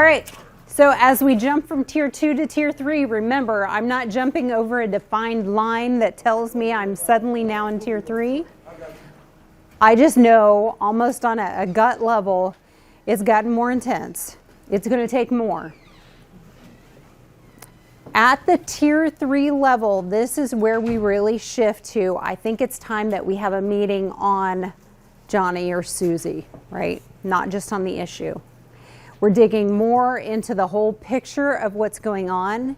right, so as we jump from tier 2 to tier 3, remember, I'm not jumping over a defined line that tells me I'm suddenly now in tier 3. I just know almost on a gut level, it's gotten more intense. It's going to take more. At the tier 3 level, this is where we really shift to, I think it's time that we have a meeting on Johnny or Susie, right? Not just on the issue. We're digging more into the whole picture of what's going on,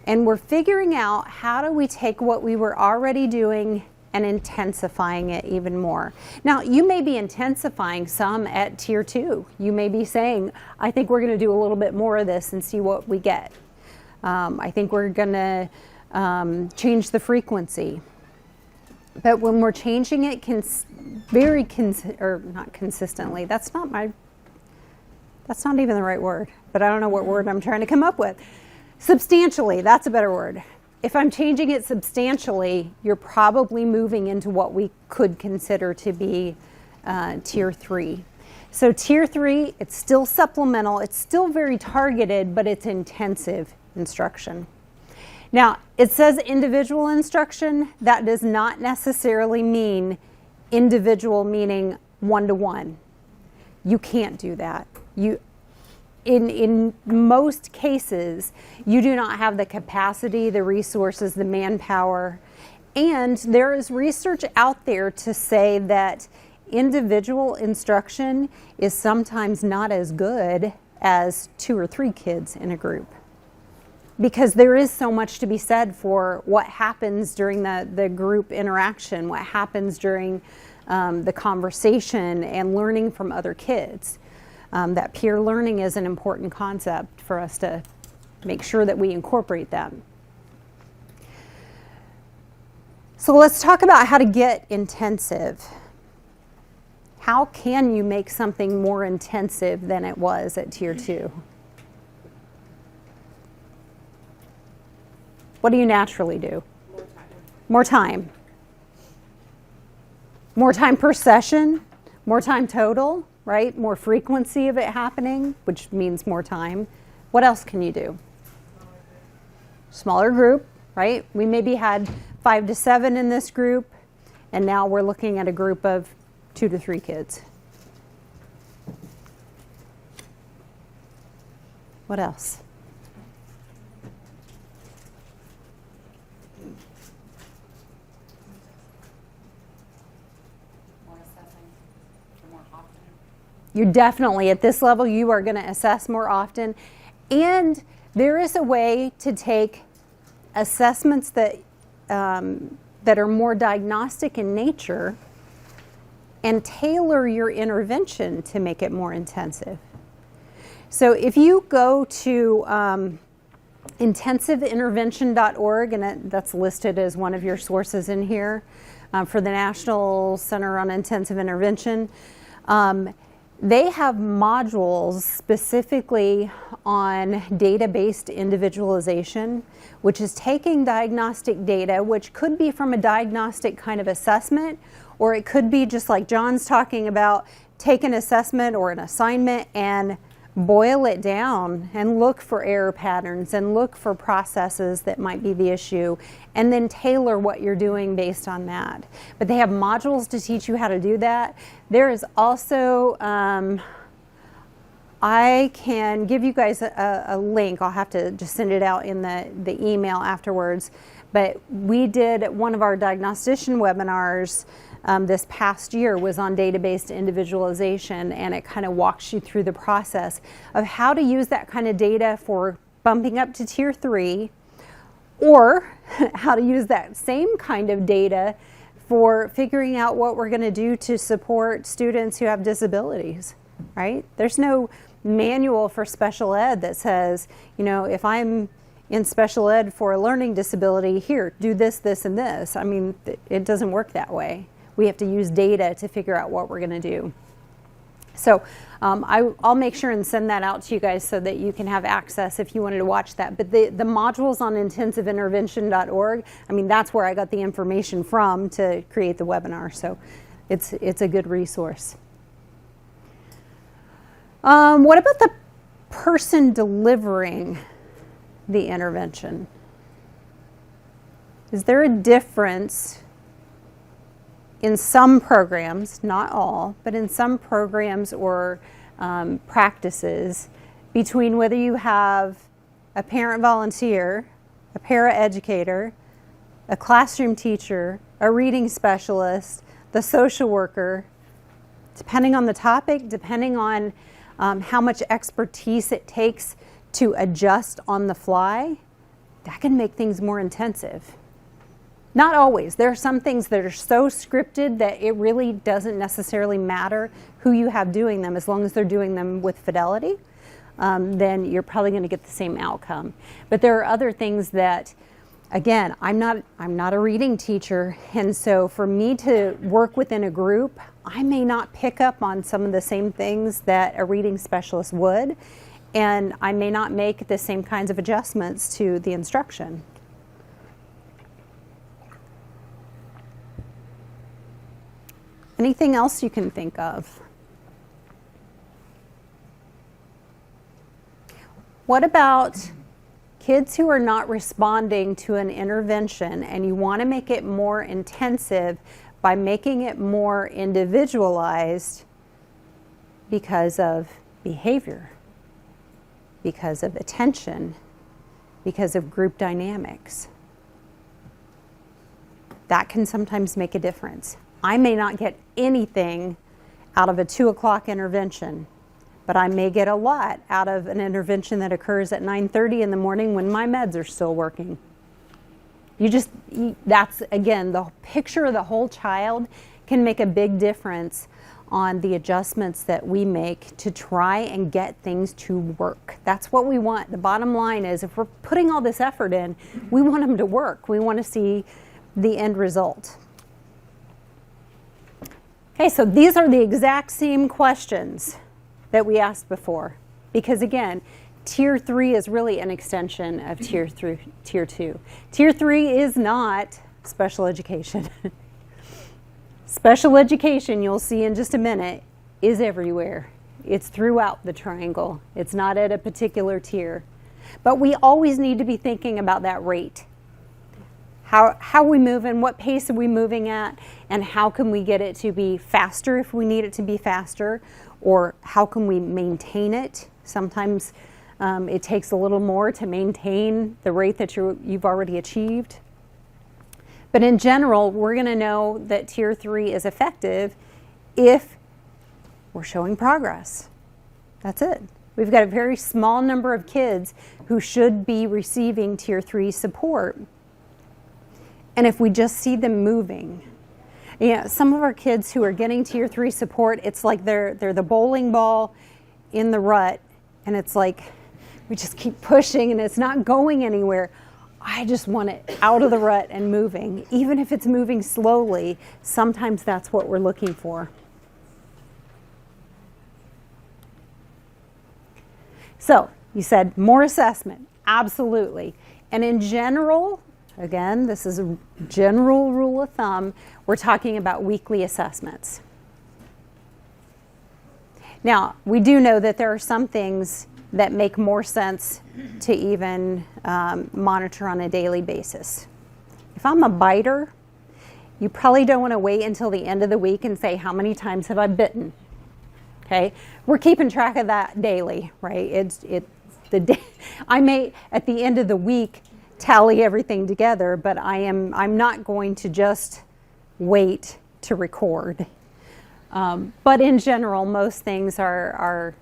and we're figuring out how do we take what we were already doing and intensifying it even more. Now, you may be intensifying some at tier 2. You may be saying, I think we're going to do a little bit more of this and see what we get. I think we're going to change the frequency. But when we're changing it not consistently, that's not even the right word, but I don't know what word I'm trying to come up with. Substantially, that's a better word. If I'm changing it substantially, you're probably moving into what we could consider to be tier 3. So tier 3, it's still supplemental, it's still very targeted, but it's intensive instruction. Now, it says individual instruction. That does not necessarily mean individual, meaning one-to-one. You can't do that. In most cases, you do not have the capacity, the resources, the manpower, and there is research out there to say that individual instruction is sometimes not as good as 2 or 3 kids in a group. Because there is so much to be said for what happens during the group interaction, what happens during the conversation and learning from other kids. That peer learning is an important concept for us to make sure that we incorporate that. So let's talk about how to get intensive. How can you make something more intensive than it was at tier 2? What do you naturally do? More time. More time per session, more time total, right? More frequency of it happening, which means more time. What else can you do? Smaller group, right? We maybe had 5 to 7 in this group, and now we're looking at a group of 2 to 3 kids. What else? You're definitely, at this level, you are going to assess more often. And there is a way to take assessments that are more diagnostic in nature and tailor your intervention to make it more intensive. So if you go to intensiveintervention.org, and that's listed as one of your sources in here for the National Center on Intensive Intervention, they have modules specifically on data-based individualization, which is taking diagnostic data, which could be from a diagnostic kind of assessment, or it could be just like John's talking about, take an assessment or an assignment and boil it down and look for error patterns and look for processes that might be the issue, and then tailor what you're doing based on that. But they have modules to teach you how to do that. There is also, I can give you guys a link. I'll have to just send it out in the email afterwards. But we did one of our diagnostician webinars this past year was on data-based individualization, and it kind of walks you through the process of how to use that kind of data for bumping up to tier 3, or how to use that same kind of data for figuring out what we're going to do to support students who have disabilities, right? There's no manual for special ed that says, you know, if I'm in special ed for a learning disability, here, do this, this, and this. I mean, it doesn't work that way. We have to use data to figure out what we're going to do. So I'll make sure and send that out to you guys so that you can have access if you wanted to watch that. But the modules on intensiveintervention.org, I mean, that's where I got the information from to create the webinar. So it's a good resource. What about the person delivering the intervention. Is there a difference in some programs, not all, but in some programs or practices between whether you have a parent volunteer, a paraeducator, a classroom teacher, a reading specialist, the social worker, depending on the topic, depending on how much expertise it takes to adjust on the fly, that can make things more intensive. Not always. There are some things that are so scripted that it really doesn't necessarily matter who you have doing them, as long as they're doing them with fidelity, then you're probably going to get the same outcome. But there are other things that, again, I'm not a reading teacher, and so for me to work within a group, I may not pick up on some of the same things that a reading specialist would, and I may not make the same kinds of adjustments to the instruction. Anything else you can think of? What about kids who are not responding to an intervention and you want to make it more intensive by making it more individualized because of behavior, because of attention, because of group dynamics? That can sometimes make a difference. I may not get anything out of a 2 o'clock intervention, but I may get a lot out of an intervention that occurs at 9:30 in the morning when my meds are still working. That's, again, the picture of the whole child can make a big difference on the adjustments that we make to try and get things to work. That's what we want. The bottom line is, if we're putting all this effort in, we want them to work. We want to see the end result. Okay, so these are the exact same questions that we asked before, because again, Tier 3 is really an extension of Tier 2. Tier 3 is not special education. Special education, you'll see in just a minute, is everywhere. It's throughout the triangle. It's not at a particular tier. But we always need to be thinking about that rate. How are we moving? What pace are we moving at? And how can we get it to be faster if we need it to be faster? Or how can we maintain it? Sometimes it takes a little more to maintain the rate that you've already achieved. But in general, we're going to know that Tier 3 is effective if we're showing progress. That's it. We've got a very small number of kids who should be receiving Tier 3 support. And if we just see them moving. Some of our kids who are getting Tier 3 support, it's like they're the bowling ball in the rut, and it's like we just keep pushing and it's not going anywhere. I just want it out of the rut and moving. Even if it's moving slowly, sometimes that's what we're looking for. So, you said more assessment. Absolutely. And in general, again, this is a general rule of thumb, we're talking about weekly assessments. Now, we do know that there are some things that make more sense to even monitor on a daily basis. If I'm a biter, you probably don't want to wait until the end of the week and say, how many times have I bitten? Okay, we're keeping track of that daily, right? I may, at the end of the week, tally everything together, but I'm not going to just wait to record. But in general, most things are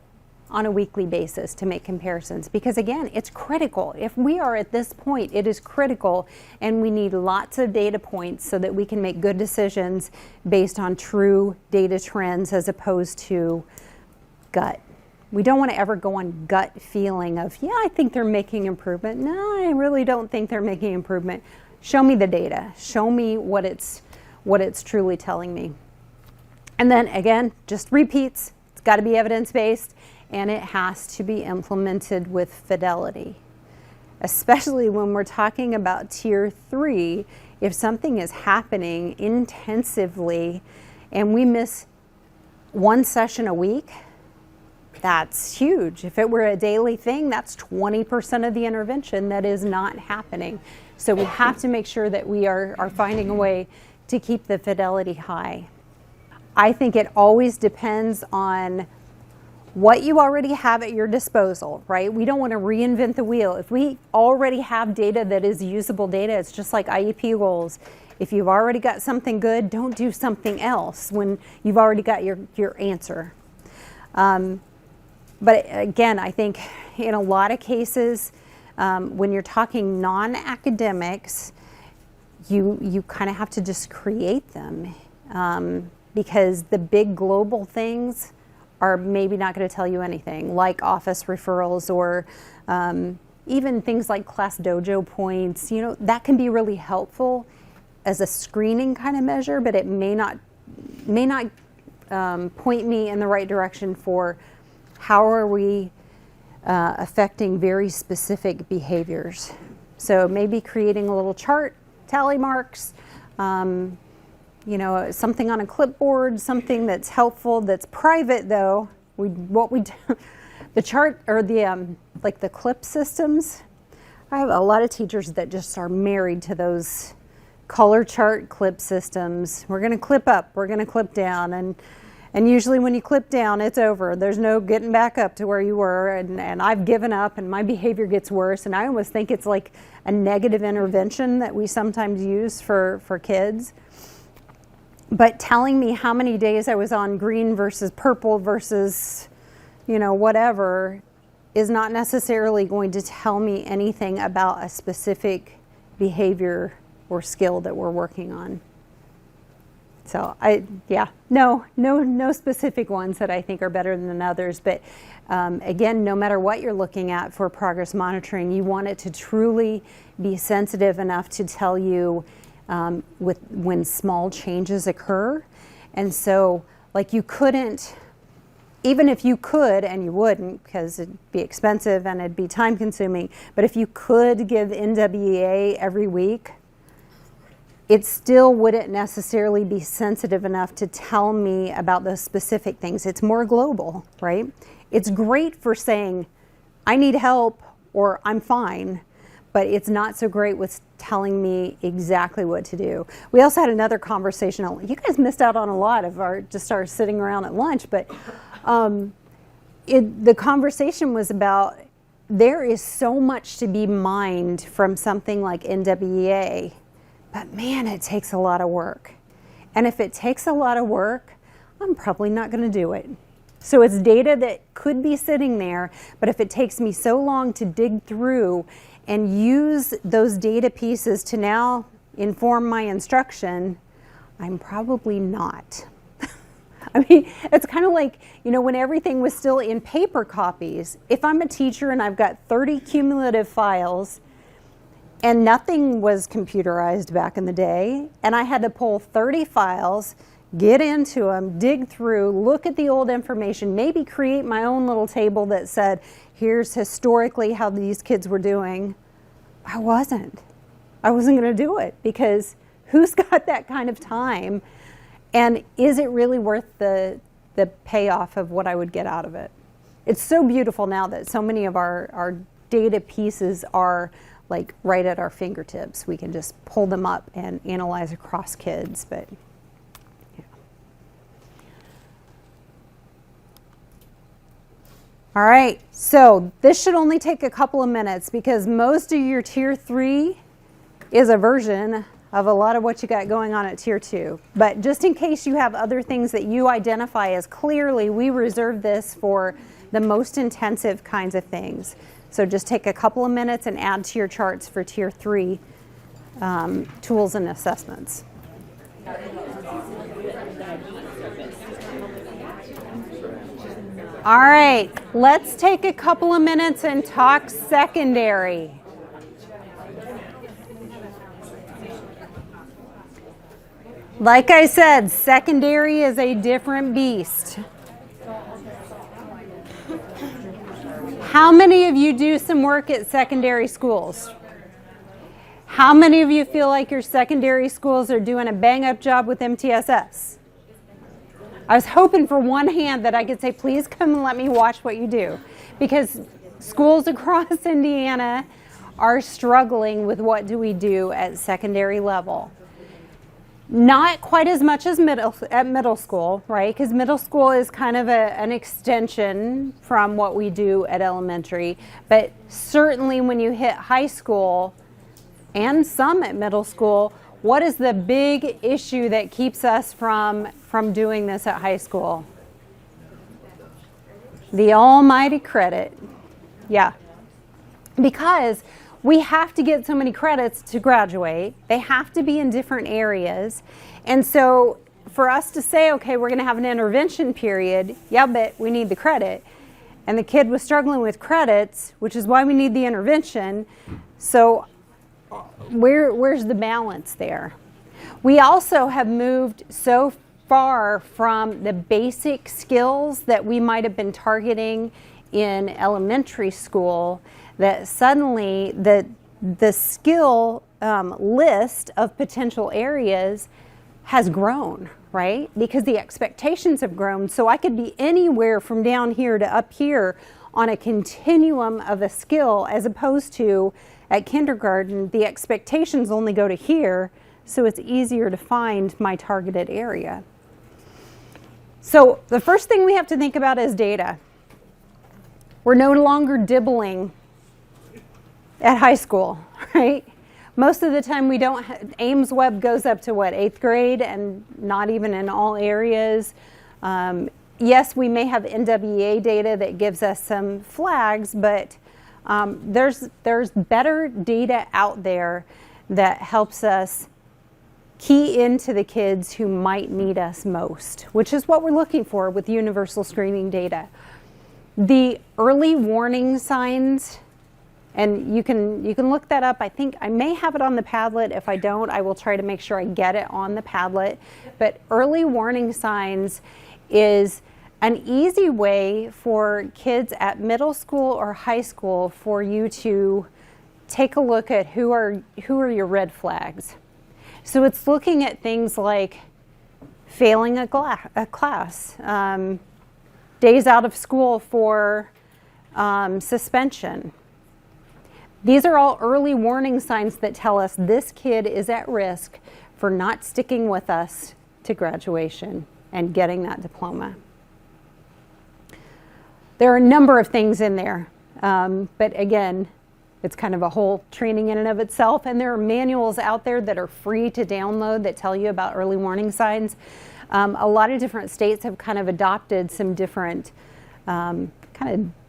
on a weekly basis to make comparisons, because again, it's critical. If we are at this point, it is critical, and we need lots of data points so that we can make good decisions based on true data trends as opposed to gut. We don't want to ever go on gut feeling of, yeah, I think they're making improvement. No, I really don't think they're making improvement. Show me the data. Show me what it's truly telling me. And then again, just repeats. It's got to be evidence-based, and it has to be implemented with fidelity. Especially when we're talking about Tier 3, if something is happening intensively and we miss one session a week, that's huge. If it were a daily thing, that's 20% of the intervention that is not happening. So we have to make sure that we are finding a way to keep the fidelity high. I think it always depends on what you already have at your disposal, right? We don't want to reinvent the wheel. If we already have data that is usable data, it's just like IEP goals. If you've already got something good, don't do something else when you've already got your answer. But again, I think in a lot of cases, when you're talking non-academics, you kind of have to just create them because the big global things are maybe not going to tell you anything, like office referrals or even things like Class Dojo points. You know, that can be really helpful as a screening kind of measure, but it may not point me in the right direction for how are we affecting very specific behaviors. So maybe creating a little chart, tally marks, you know, something on a clipboard, something that's helpful, that's private though. The chart or the like the clip systems. I have a lot of teachers that just are married to those color chart clip systems. We're going to clip up, we're going to clip down, and usually when you clip down, it's over. There's no getting back up to where you were, and I've given up, and my behavior gets worse. And I almost think it's like a negative intervention that we sometimes use for kids. But telling me how many days I was on green versus purple versus, you know, whatever, is not necessarily going to tell me anything about a specific behavior or skill that we're working on. So no specific ones that I think are better than others. But again, no matter what you're looking at for progress monitoring, you want it to truly be sensitive enough to tell you when small changes occur. And so, like, you couldn't, even if you could, and you wouldn't because it'd be expensive and it'd be time consuming, but if you could give NWEA every week, it still wouldn't necessarily be sensitive enough to tell me about those specific things. It's more global, right? It's great for saying, I need help or I'm fine, but it's not so great with telling me exactly what to do. We also had another conversation. You guys missed out on a lot of our sitting around at lunch, but the conversation was about there is so much to be mined from something like NWEA, but man, it takes a lot of work. And if it takes a lot of work, I'm probably not going to do it. So it's data that could be sitting there, but if it takes me so long to dig through and use those data pieces to now inform my instruction, I'm probably not. I mean, it's kind of like, you know, when everything was still in paper copies. If I'm a teacher and I've got 30 cumulative files and nothing was computerized back in the day, and I had to pull 30 files, get into them, dig through, look at the old information, maybe create my own little table that said, here's historically how these kids were doing. I wasn't going to do it because who's got that kind of time? And is it really worth the payoff of what I would get out of it? It's so beautiful now that so many of our data pieces are like right at our fingertips. We can just pull them up and analyze across kids, but yeah. All right, so this should only take a couple of minutes because most of your Tier 3 is a version of a lot of what you got going on at Tier 2. But just in case you have other things that you identify as clearly, we reserve this for the most intensive kinds of things. So just take a couple of minutes and add to your charts for Tier 3 tools and assessments. All right, let's take a couple of minutes and talk secondary. Like I said, secondary is a different beast. How many of you do some work at secondary schools? How many of you feel like your secondary schools are doing a bang-up job with MTSS? I was hoping for one hand that I could say, please come and let me watch what you do. Because schools across Indiana are struggling with what do we do at secondary level. Not quite as much as middle school, right? Because middle school is kind of an extension from what we do at elementary. But certainly when you hit high school and some at middle school, what is the big issue that keeps us from doing this at high school? The almighty credit. Yeah. Because we have to get so many credits to graduate. They have to be in different areas. And so for us to say, okay, we're going to have an intervention period, yeah, but we need the credit. And the kid was struggling with credits, which is why we need the intervention. So where's the balance there? We also have moved so far from the basic skills that we might have been targeting in elementary school that suddenly the skill list of potential areas has grown, right? Because the expectations have grown. So I could be anywhere from down here to up here on a continuum of a skill, as opposed to at kindergarten, the expectations only go to here, so it's easier to find my targeted area. So the first thing we have to think about is data. We're no longer dibbling at high school, right? Most of the time we don't Ames Web goes up to what, 8th grade, and not even in all areas. Yes, we may have NWEA data that gives us some flags, but there's better data out there that helps us key into the kids who might need us most, which is what we're looking for with universal screening data. The early warning signs, and you can look that up. I think I may have it on the Padlet. If I don't, I will try to make sure I get it on the Padlet. But early warning signs is an easy way for kids at middle school or high school for you to take a look at who are your red flags. So it's looking at things like failing a class, days out of school for suspension. These are all early warning signs that tell us this kid is at risk for not sticking with us to graduation and getting that diploma. There are a number of things in there, but again, it's kind of a whole training in and of itself, and there are manuals out there that are free to download that tell you about early warning signs. A lot of different states have kind of adopted some different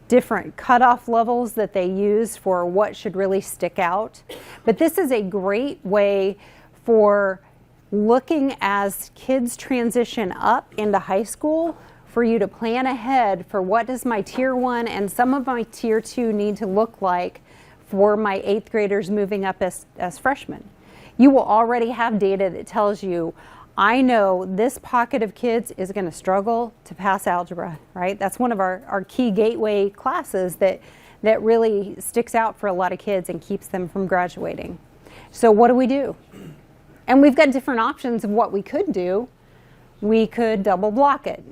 different cutoff levels that they use for what should really stick out. But this is a great way for looking as kids transition up into high school, for you to plan ahead for what does my tier 1 and some of my tier 2 need to look like for my 8th graders moving up as freshmen. You will already have data that tells you, I know this pocket of kids is going to struggle to pass algebra, right? That's one of our key gateway classes that really sticks out for a lot of kids and keeps them from graduating. So what do? And we've got different options of what we could do. We could double block it.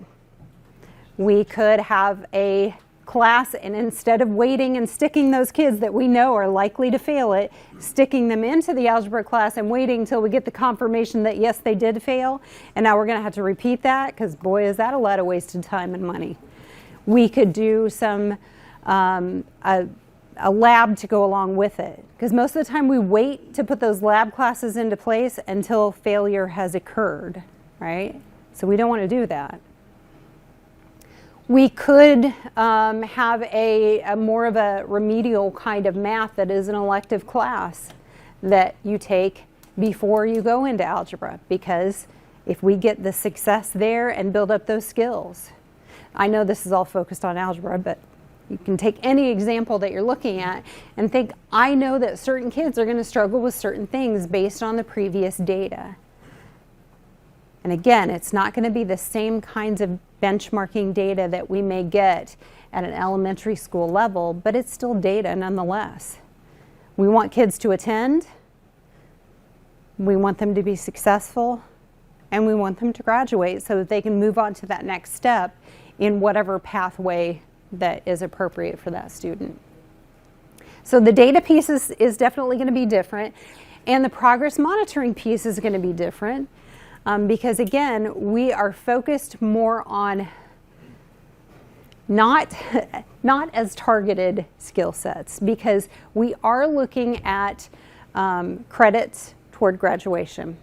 We could have a class, and instead of waiting and sticking those kids that we know are likely to fail it, sticking them into the algebra class and waiting until we get the confirmation that yes, they did fail, and now we're going to have to repeat that, because boy, is that a lot of wasted time and money. We could do some a lab to go along with it, because most of the time we wait to put those lab classes into place until failure has occurred, right? So we don't want to do that. We could have a more of a remedial kind of math that is an elective class that you take before you go into algebra, because if we get the success there and build up those skills. I know this is all focused on algebra, but you can take any example that you're looking at and think, I know that certain kids are going to struggle with certain things based on the previous data. And again, it's not going to be the same kinds of benchmarking data that we may get at an elementary school level, but it's still data nonetheless. We want kids to attend, we want them to be successful, and we want want them to graduate so that they can move on to that next step in whatever pathway that is appropriate for that student. So the data piece is definitely going to be different, and the progress monitoring piece is going to be different because, again, we are focused more on not as targeted skill sets, because we are looking at credits toward graduation.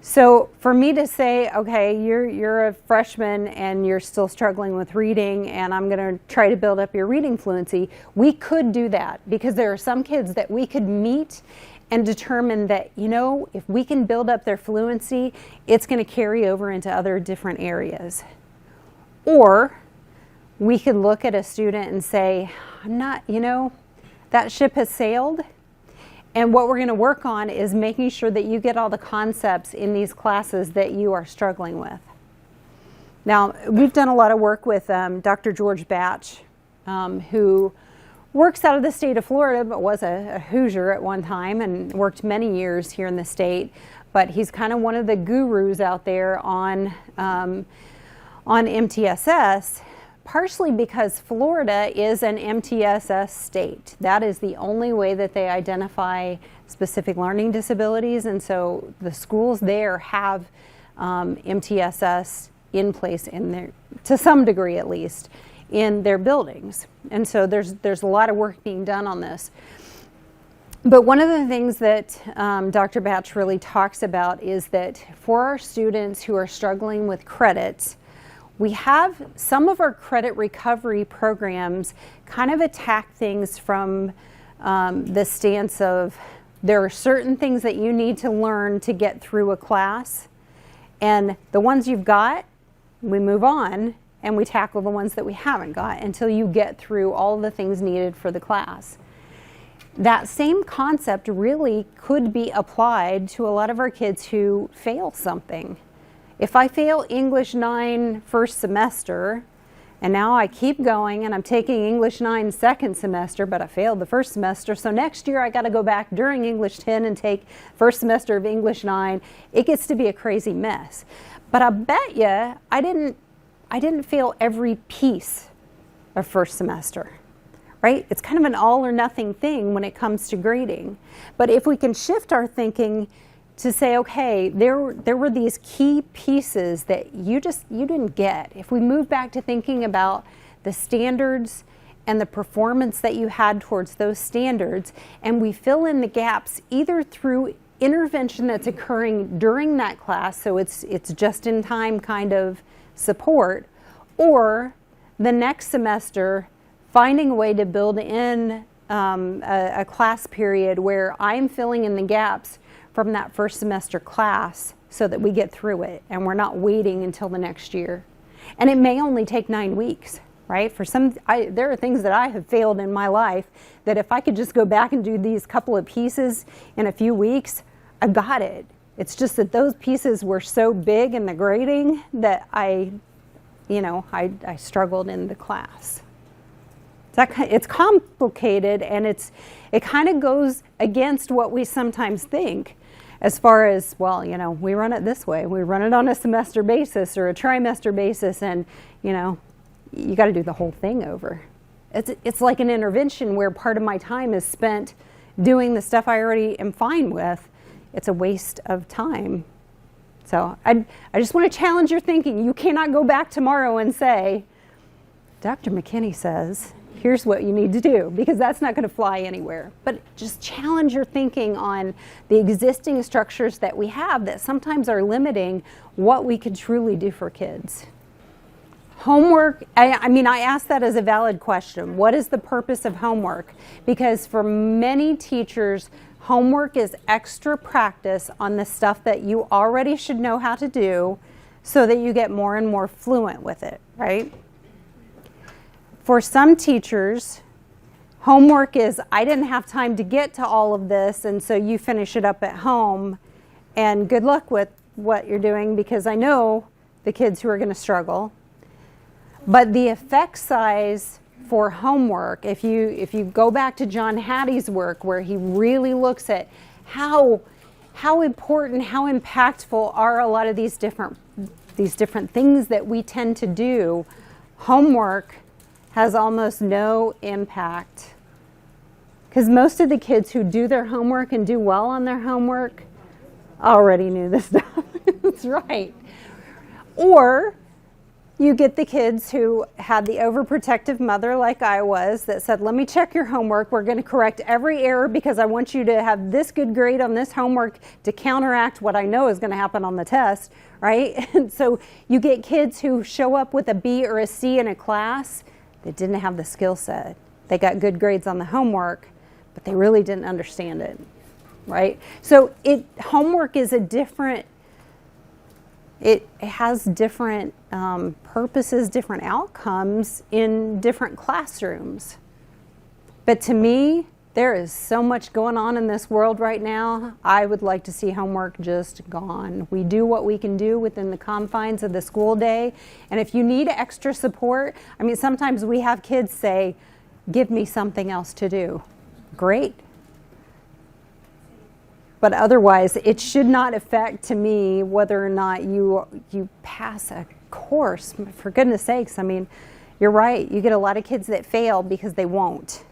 So for me to say, okay, you're a freshman and you're still struggling with reading, and I'm going to try to build up your reading fluency, we could do that because there are some kids that we could meet and determine that, if we can build up their fluency, it's going to carry over into other different areas. Or we could look at a student and say, that ship has sailed. And what we're going to work on is making sure that you get all the concepts in these classes that you are struggling with. Now, we've done a lot of work with Dr. George Batch, who works out of the state of Florida, but was a Hoosier at one time and worked many years here in the state. But he's kind of one of the gurus out there on MTSS. Partially because Florida is an MTSS state. That is the only way that they identify specific learning disabilities, and so the schools there have MTSS in place in their, to some degree at least, in their buildings. And so there's a lot of work being done on this. But one of the things that Dr. Batch really talks about is that for our students who are struggling with credits, we have some of our credit recovery programs kind of attack things from the stance of there are certain things that you need to learn to get through a class, and the ones you've got, we move on and we tackle the ones that we haven't got until you get through all the things needed for the class. That same concept really could be applied to a lot of our kids who fail something. If I fail English 9 first semester, and now I keep going and I'm taking English 9 second semester, but I failed the first semester, so next year I got to go back during English 10 and take first semester of English 9, it gets to be a crazy mess. But I bet you I didn't fail every piece of first semester, right? It's kind of an all or nothing thing when it comes to grading. But if we can shift our thinking to say, okay, there were these key pieces that you didn't get. If we move back to thinking about the standards and the performance that you had towards those standards, and we fill in the gaps either through intervention that's occurring during that class, so it's just in time kind of support, or the next semester finding a way to build in a class period where I'm filling in the gaps from that first semester class so that we get through it and we're not waiting until the next year. And it may only take 9 weeks, right? For some, there are things that I have failed in my life that if I could just go back and do these couple of pieces in a few weeks, I've got it. It's just that those pieces were so big in the grading that I struggled in the class. It's complicated, and it kind of goes against what we sometimes think as far as, well, we run it this way. We run it on a semester basis or a trimester basis, and, you got to do the whole thing over. It's like an intervention where part of my time is spent doing the stuff I already am fine with. It's a waste of time. So I just want to challenge your thinking. You cannot go back tomorrow and say, Dr. McKinney says, here's what you need to do, because that's not going to fly anywhere. But just challenge your thinking on the existing structures that we have that sometimes are limiting what we could truly do for kids. Homework, I ask that as a valid question. What is the purpose of homework? Because for many teachers, homework is extra practice on the stuff that you already should know how to do so that you get more and more fluent with it, right? For some teachers, homework is, I didn't have time to get to all of this, and so you finish it up at home, and good luck with what you're doing, because I know the kids who are going to struggle. But the effect size for homework, if you go back to John Hattie's work, where he really looks at how how important, how impactful are a lot of these different things that we tend to do. Homework has almost no impact, because most of the kids who do their homework and do well on their homework already knew this stuff. That's right. Or you get the kids who had the overprotective mother like I was that said, let me check your homework. We're going to correct every error because I want you to have this good grade on this homework to counteract what I know is going to happen on the test, right? And so you get kids who show up with a B or a C in a class that didn't have the skill set. They got good grades on the homework, but they really didn't understand it, right? So homework is it has different purposes, different outcomes in different classrooms. But to me, there is so much going on in this world right now. I would like to see homework just gone. We do what we can do within the confines of the school day. And if you need extra support, I mean, sometimes we have kids say, give me something else to do. Great. But otherwise, it should not affect, to me, whether or not you pass a course. For goodness sakes, I mean, you're right. You get a lot of kids that fail because they won't,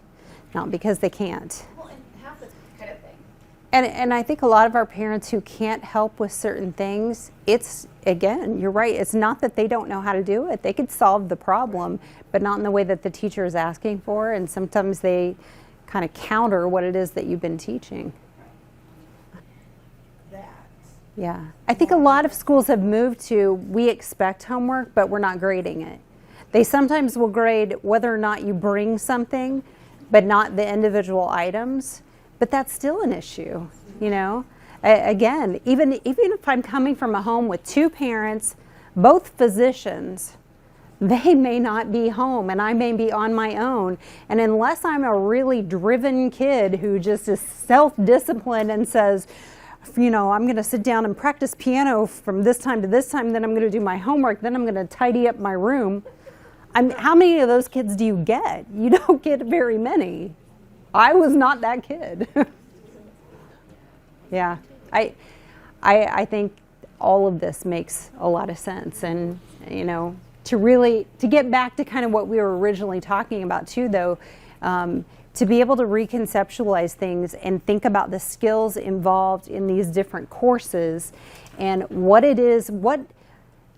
not because they can't. Well, and half the kind of thing. And I think a lot of our parents who can't help with certain things, it's, again, you're right. It's not that they don't know how to do it. They could solve the problem, but not in the way that the teacher is asking for. And sometimes they kind of counter what it is that you've been teaching. Yeah, I think a lot of schools have moved to, we expect homework, but we're not grading it. They sometimes will grade whether or not you bring something, but not the individual items. But that's still an issue, you know? Again, even if I'm coming from a home with two parents, both physicians, they may not be home and I may be on my own. And unless I'm a really driven kid who just is self-disciplined and says, you know, I'm going to sit down and practice piano from this time to this time, then I'm going to do my homework, then I'm going to tidy up my room. How many of those kids do you get? You don't get very many. I was not that kid. Yeah, I think all of this makes a lot of sense. And, you know, to get back to kind of what we were originally talking about too, though, to be able to reconceptualize things and think about the skills involved in these different courses and what it is, what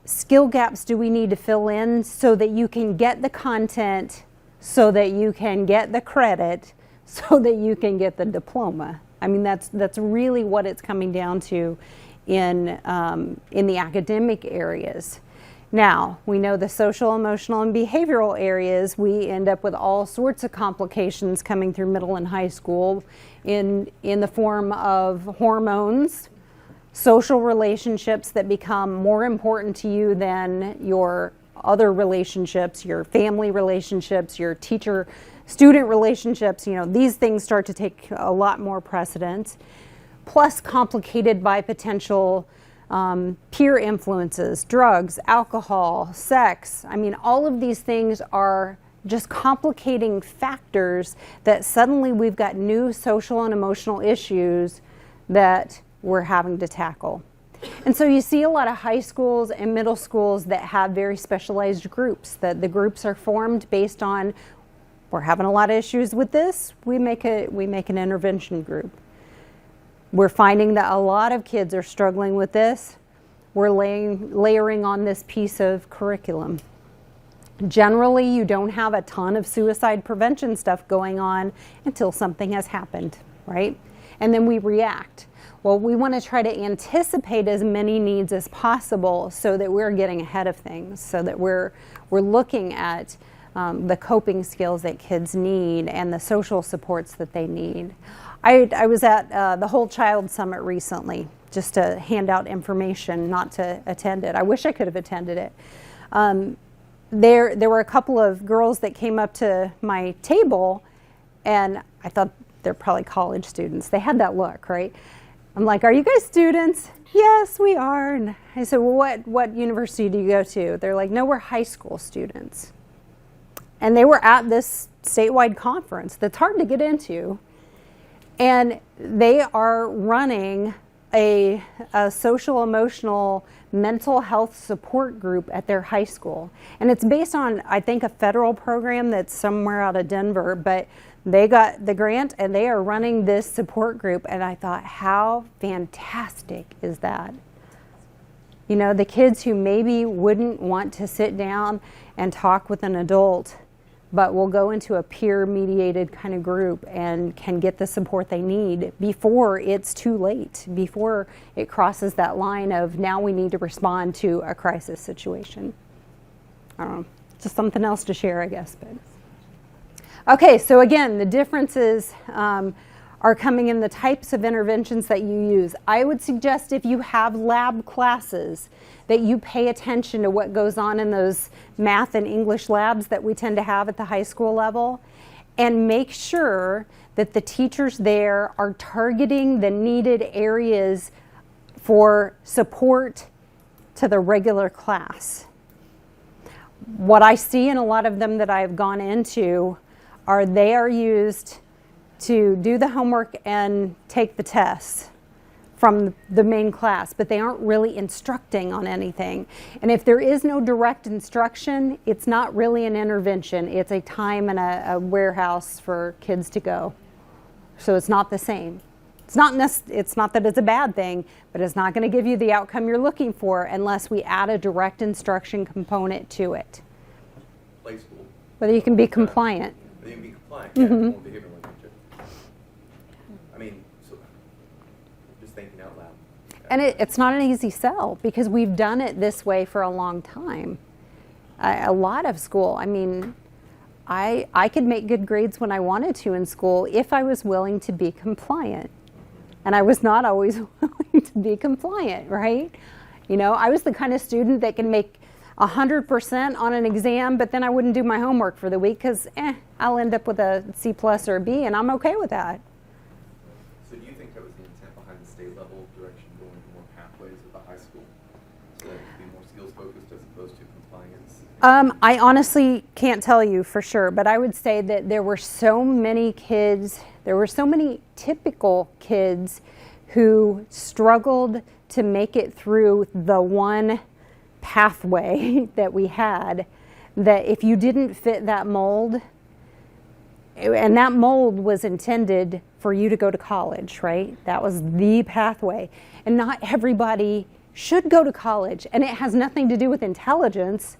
skill gaps do we need to fill in so that you can get the content, so that you can get the credit, so that you can get the diploma. I mean, that's really what it's coming down to in the academic areas. Now, we know the social, emotional, and behavioral areas, we end up with all sorts of complications coming through middle and high school in the form of hormones, social relationships that become more important to you than your other relationships, your family relationships, your teacher-student relationships. You know, these things start to take a lot more precedence, plus complicated by potential peer influences, drugs, alcohol, sex. I mean, all of these things are just complicating factors that suddenly we've got new social and emotional issues that we're having to tackle. And so you see a lot of high schools and middle schools that have very specialized groups, that the groups are formed based on, we're having a lot of issues with this, we make an intervention group. We're finding that a lot of kids are struggling with this. We're layering on this piece of curriculum. Generally, you don't have a ton of suicide prevention stuff going on until something has happened, right? And then we react. Well, we want to try to anticipate as many needs as possible so that we're getting ahead of things, so that we're looking at the coping skills that kids need and the social supports that they need. I was at the Whole Child Summit recently just to hand out information, not to attend it. I wish I could have attended it. There were a couple of girls that came up to my table, and I thought they're probably college students. They had that look, right? I'm like, are you guys students? Yes, we are. And I said, well, what university do you go to? They're like, no, we're high school students. And they were at this statewide conference that's hard to get into. And they are running a social emotional mental health support group at their high school. And it's based on, I think, a federal program that's somewhere out of Denver, but they got the grant and they are running this support group. And I thought, how fantastic is that? You know, the kids who maybe wouldn't want to sit down and talk with an adult, but will go into a peer-mediated kind of group and can get the support they need before it's too late, before it crosses that line of now we need to respond to a crisis situation. I don't know, just something else to share, I guess. But okay, so again, the differences are coming in the types of interventions that you use. I would suggest if you have lab classes that you pay attention to what goes on in those math and English labs that we tend to have at the high school level, and make sure that the teachers there are targeting the needed areas for support to the regular class. What I see in a lot of them that I've gone into are they are used to do the homework and take the tests from the main class, but they aren't really instructing on anything. And if there is no direct instruction, it's not really an intervention. It's a time and a warehouse for kids to go. So it's not the same. It's not that it's a bad thing, but it's not going to give you the outcome you're looking for unless we add a direct instruction component to it. Play school. Whether you can be compliant. Whether you can be compliant, yeah, behavioral intervention. I mean, so, just thinking out loud. And it's not an easy sell because we've done it this way for a long time. A lot of school, I mean, I could make good grades when I wanted to in school if I was willing to be compliant. And I was not always willing to be compliant, right? You know, I was the kind of student that can make 100% on an exam, but then I wouldn't do my homework for the week because I'll end up with a C+ or a B, and I'm okay with that. So do you think that was the intent behind the state level direction going to more pathways at the high school? So that it could be more skills focused as opposed to compliance? I honestly can't tell you for sure, but I would say that there were so many kids, there were so many typical kids who struggled to make it through the one pathway that we had, that if you didn't fit that mold, and that mold was intended for you to go to college, right? That was the pathway. And not everybody should go to college. And it has nothing to do with intelligence.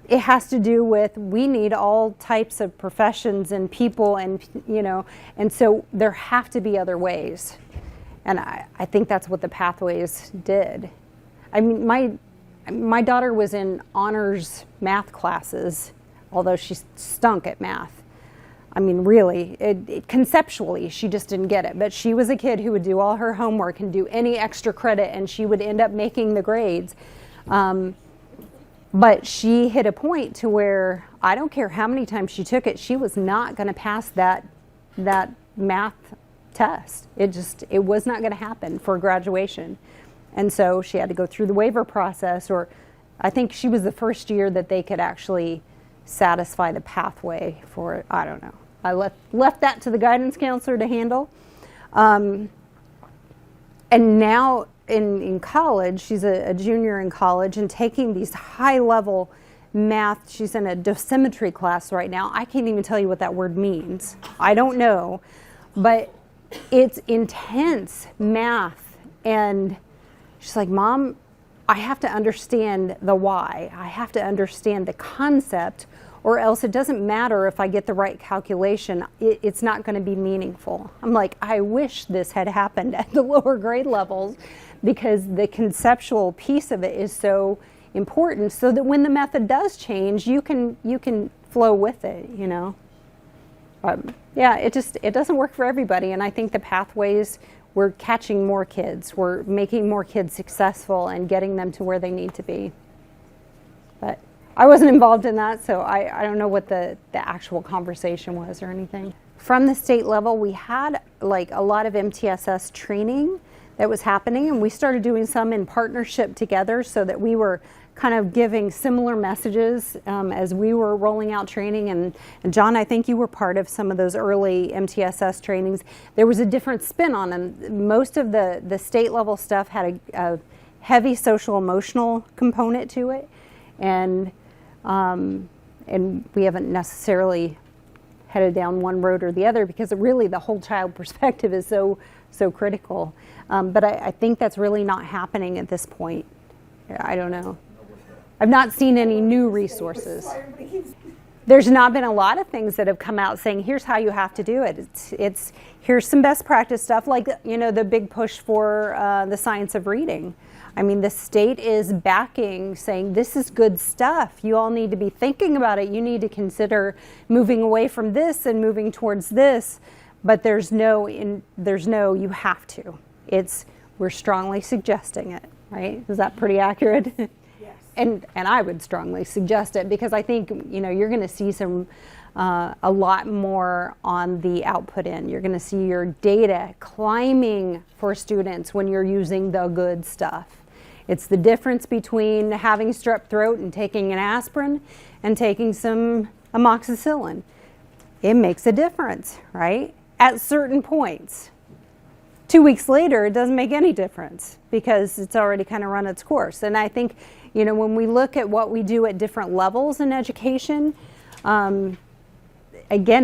It has to do with we need all types of professions and people, and you know, and so there have to be other ways. And I think that's what the pathways did. I mean, my daughter was in honors math classes, although she stunk at math. I mean, really, conceptually, she just didn't get it. But she was a kid who would do all her homework and do any extra credit, and she would end up making the grades. But she hit a point to where I don't care how many times she took it, she was not going to pass that math test. It was not going to happen for graduation. And so she had to go through the waiver process, or I think she was the first year that they could actually satisfy the pathway for it. I don't know. I left that to the guidance counselor to handle. And now in college, she's a junior in college and taking these high-level math. She's in a dosimetry class right now. I can't even tell you what that word means. I don't know. But it's intense math. And she's like, Mom, I have to understand the why. I have to understand the concept, or else it doesn't matter if I get the right calculation. It's not going to be meaningful. I'm like, I wish this had happened at the lower grade levels, because the conceptual piece of it is so important, so that when the method does change, you can flow with it, you know. Yeah, it doesn't work for everybody, and I think the pathways, we're catching more kids. We're making more kids successful and getting them to where they need to be. But I wasn't involved in that, so I don't know what the actual conversation was or anything. From the state level, we had like a lot of MTSS training that was happening, and we started doing some in partnership together so that we were kind of giving similar messages as we were rolling out training. And John, I think you were part of some of those early MTSS trainings. There was a different spin on them. Most of the state level stuff had a heavy social emotional component to it, and we haven't necessarily headed down one road or the other, because really the whole child perspective is so critical. But I think that's really not happening at this point. I don't know. I've not seen any new resources. There's not been a lot of things that have come out saying, here's how you have to do it. It's here's some best practice stuff, like, you know, the big push for the science of reading. I mean, the state is backing, saying this is good stuff. You all need to be thinking about it. You need to consider moving away from this and moving towards this. But there's no you have to. We're strongly suggesting it, right? Is that pretty accurate? Yes. And I would strongly suggest it, because I think, you know, you're going to see some a lot more on the output end. You're going to see your data climbing for students when you're using the good stuff. It's the difference between having strep throat and taking an aspirin and taking some amoxicillin. It makes a difference, right? At certain points. 2 weeks later, it doesn't make any difference, because it's already kind of run its course. And I think, you know, when we look at what we do at different levels in education, again,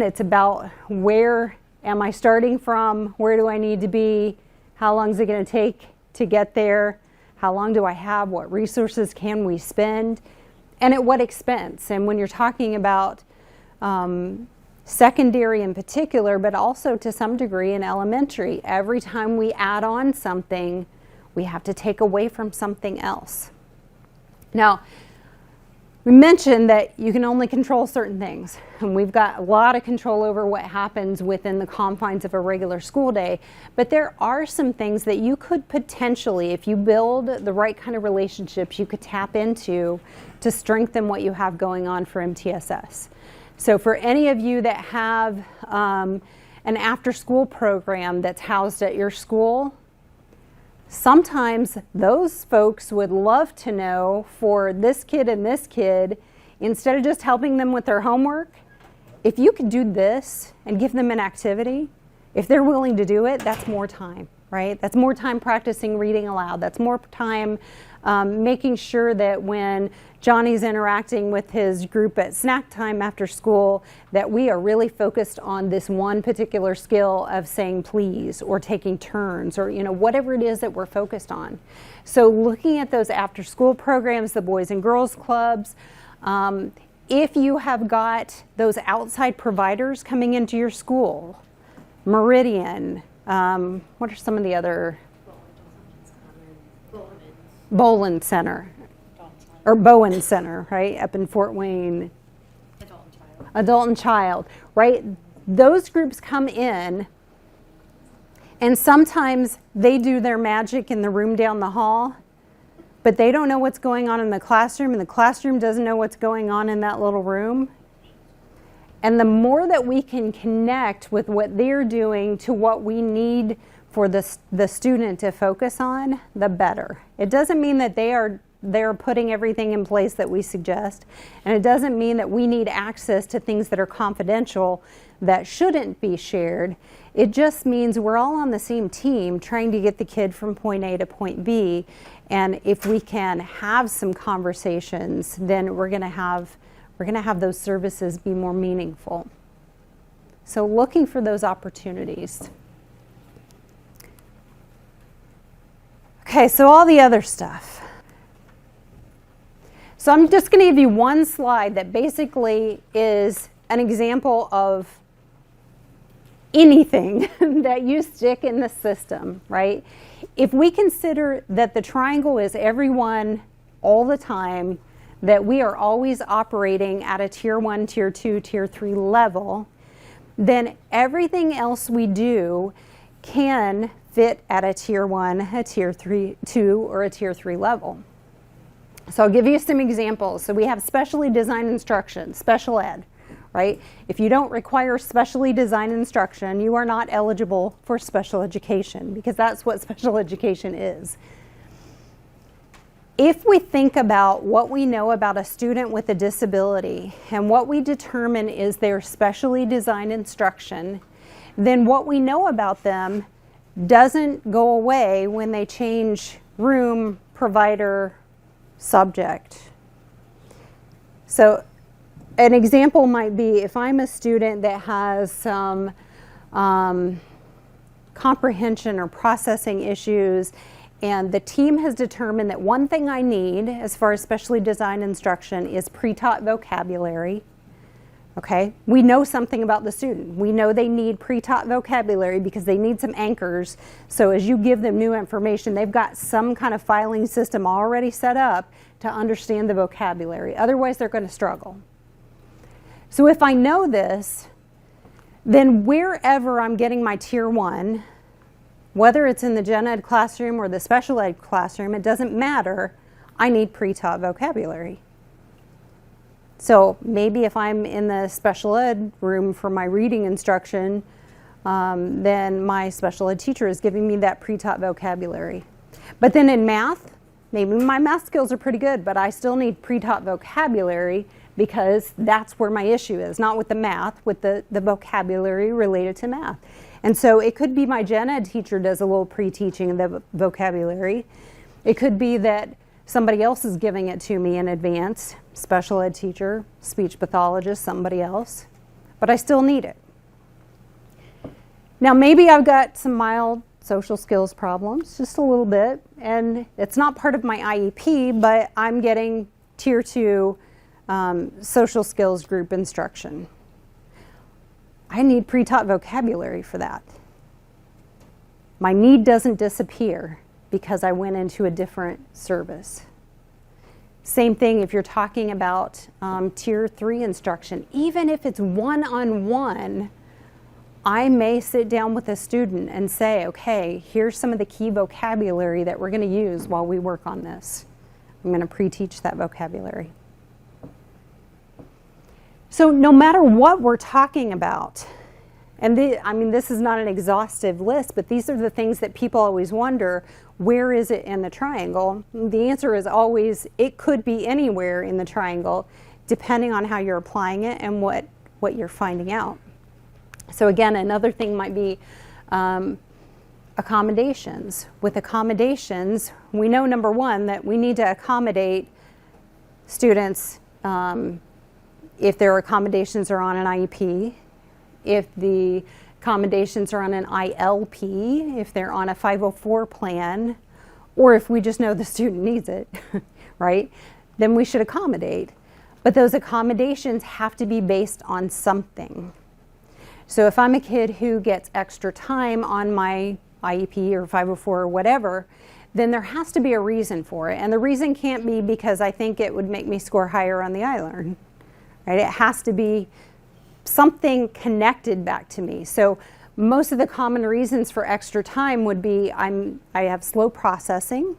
it's about where am I starting from? Where do I need to be? How long is it going to take to get there? How long do I have? What resources can we spend? And at what expense? And when you're talking about secondary in particular, but also to some degree in elementary, every time we add on something, we have to take away from something else. Now, we mentioned that you can only control certain things, and we've got a lot of control over what happens within the confines of a regular school day, but there are some things that you could potentially, if you build the right kind of relationships, you could tap into to strengthen what you have going on for MTSS. So for any of you that have an after-school program that's housed at your school, sometimes those folks would love to know, for this kid and this kid, instead of just helping them with their homework, if you could do this and give them an activity, if they're willing to do it, that's more time, right? That's more time practicing reading aloud. That's more time making sure that when Johnny's interacting with his group at snack time after school, that we are really focused on this one particular skill of saying please, or taking turns, or, you know, whatever it is that we're focused on. So looking at those after school programs, the Boys and Girls Clubs, if you have got those outside providers coming into your school, Meridian, what are some of the other? Boland Center, or Bowen Center, right, up in Fort Wayne. Adult and Child, right? Those groups come in, and sometimes they do their magic in the room down the hall, but they don't know what's going on in the classroom, and the classroom doesn't know what's going on in that little room. And the more that we can connect with what they're doing to what we need for the student to focus on, the better. It doesn't mean that they're putting everything in place that we suggest, and it doesn't mean that we need access to things that are confidential that shouldn't be shared. It just means we're all on the same team trying to get the kid from point A to point B, and if we can have some conversations, then we're going to have those services be more meaningful. So looking for those opportunities. Okay, so all the other stuff. So I'm just going to give you one slide that basically is an example of anything that you stick in the system, right? If we consider that the triangle is everyone all the time, that we are always operating at a tier 1, tier 2, tier 3 level, then everything else we do can fit at a tier 1, a tier 2, or a tier 3 level. So I'll give you some examples. So we have specially designed instruction, special ed, right? If you don't require specially designed instruction, you are not eligible for special education, because that's what special education is. If we think about what we know about a student with a disability and what we determine is their specially designed instruction, then what we know about them doesn't go away when they change room, provider, subject. So an example might be if I'm a student that has some comprehension or processing issues, and the team has determined that one thing I need as far as specially designed instruction is pre-taught vocabulary. Okay, we know something about the student. We know they need pre-taught vocabulary because they need some anchors. So as you give them new information, they've got some kind of filing system already set up to understand the vocabulary. Otherwise, they're going to struggle. So if I know this, then wherever I'm getting my Tier 1, whether it's in the gen ed classroom or the special ed classroom, it doesn't matter, I need pre-taught vocabulary. So maybe if I'm in the special ed room for my reading instruction, then my special ed teacher is giving me that pre-taught vocabulary. But then in math, maybe my math skills are pretty good, but I still need pre-taught vocabulary because that's where my issue is, not with the math, with the vocabulary related to math. And so it could be my gen ed teacher does a little pre-teaching of the vocabulary. It could be that somebody else is giving it to me in advance, special ed teacher, speech pathologist, somebody else, but I still need it. Now maybe I've got some mild social skills problems, just a little bit, and it's not part of my IEP, but I'm getting Tier 2 social skills group instruction. I need pre-taught vocabulary for that. My need doesn't disappear because I went into a different service. Same thing if you're talking about Tier 3 instruction. Even if it's one-on-one, I may sit down with a student and say, okay, here's some of the key vocabulary that we're going to use while we work on this. I'm going to pre-teach that vocabulary. So no matter what we're talking about, and this is not an exhaustive list, but these are the things that people always wonder, where is it in the triangle? The answer is always, it could be anywhere in the triangle, depending on how you're applying it and what you're finding out. So again, another thing might be accommodations. With accommodations, we know, number one, that we need to accommodate students if their accommodations are on an IEP, if the accommodations are on an ILP, if they're on a 504 plan, or if we just know the student needs it, right? Then we should accommodate. But those accommodations have to be based on something. So if I'm a kid who gets extra time on my IEP or 504 or whatever, then there has to be a reason for it. And the reason can't be because I think it would make me score higher on the iLearn. Right? It has to be something connected back to me. So most of the common reasons for extra time would be I have slow processing,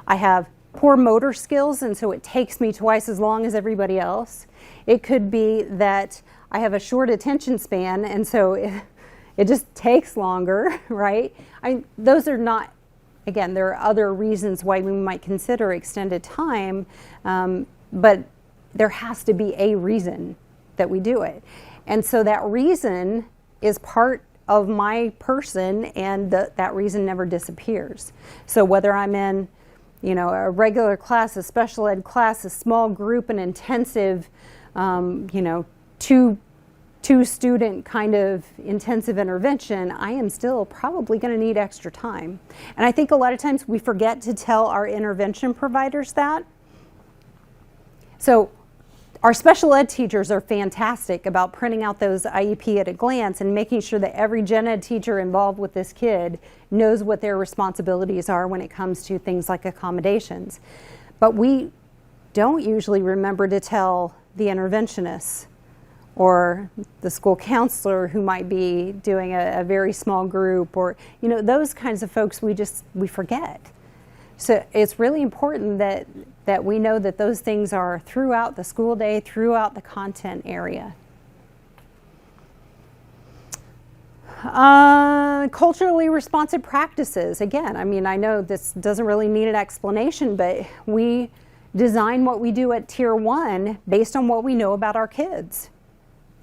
I have poor motor skills, and so it takes me twice as long as everybody else. It could be that I have a short attention span, and so it just takes longer, right? Those are not, again, there are other reasons why we might consider extended time, but there has to be a reason that we do it. And so that reason is part of my person, and that reason never disappears. So whether I'm in, a regular class, a special ed class, a small group, an intensive, two student kind of intensive intervention, I am still probably going to need extra time. And I think a lot of times we forget to tell our intervention providers that. So our special ed teachers are fantastic about printing out those IEP at a glance and making sure that every gen ed teacher involved with this kid knows what their responsibilities are when it comes to things like accommodations. But we don't usually remember to tell the interventionists or the school counselor who might be doing a very small group, or those kinds of folks we forget. So it's really important that we know that those things are throughout the school day, throughout the content area. Culturally responsive practices. Again, I mean, I know this doesn't really need an explanation, but we design what we do at Tier 1 based on what we know about our kids.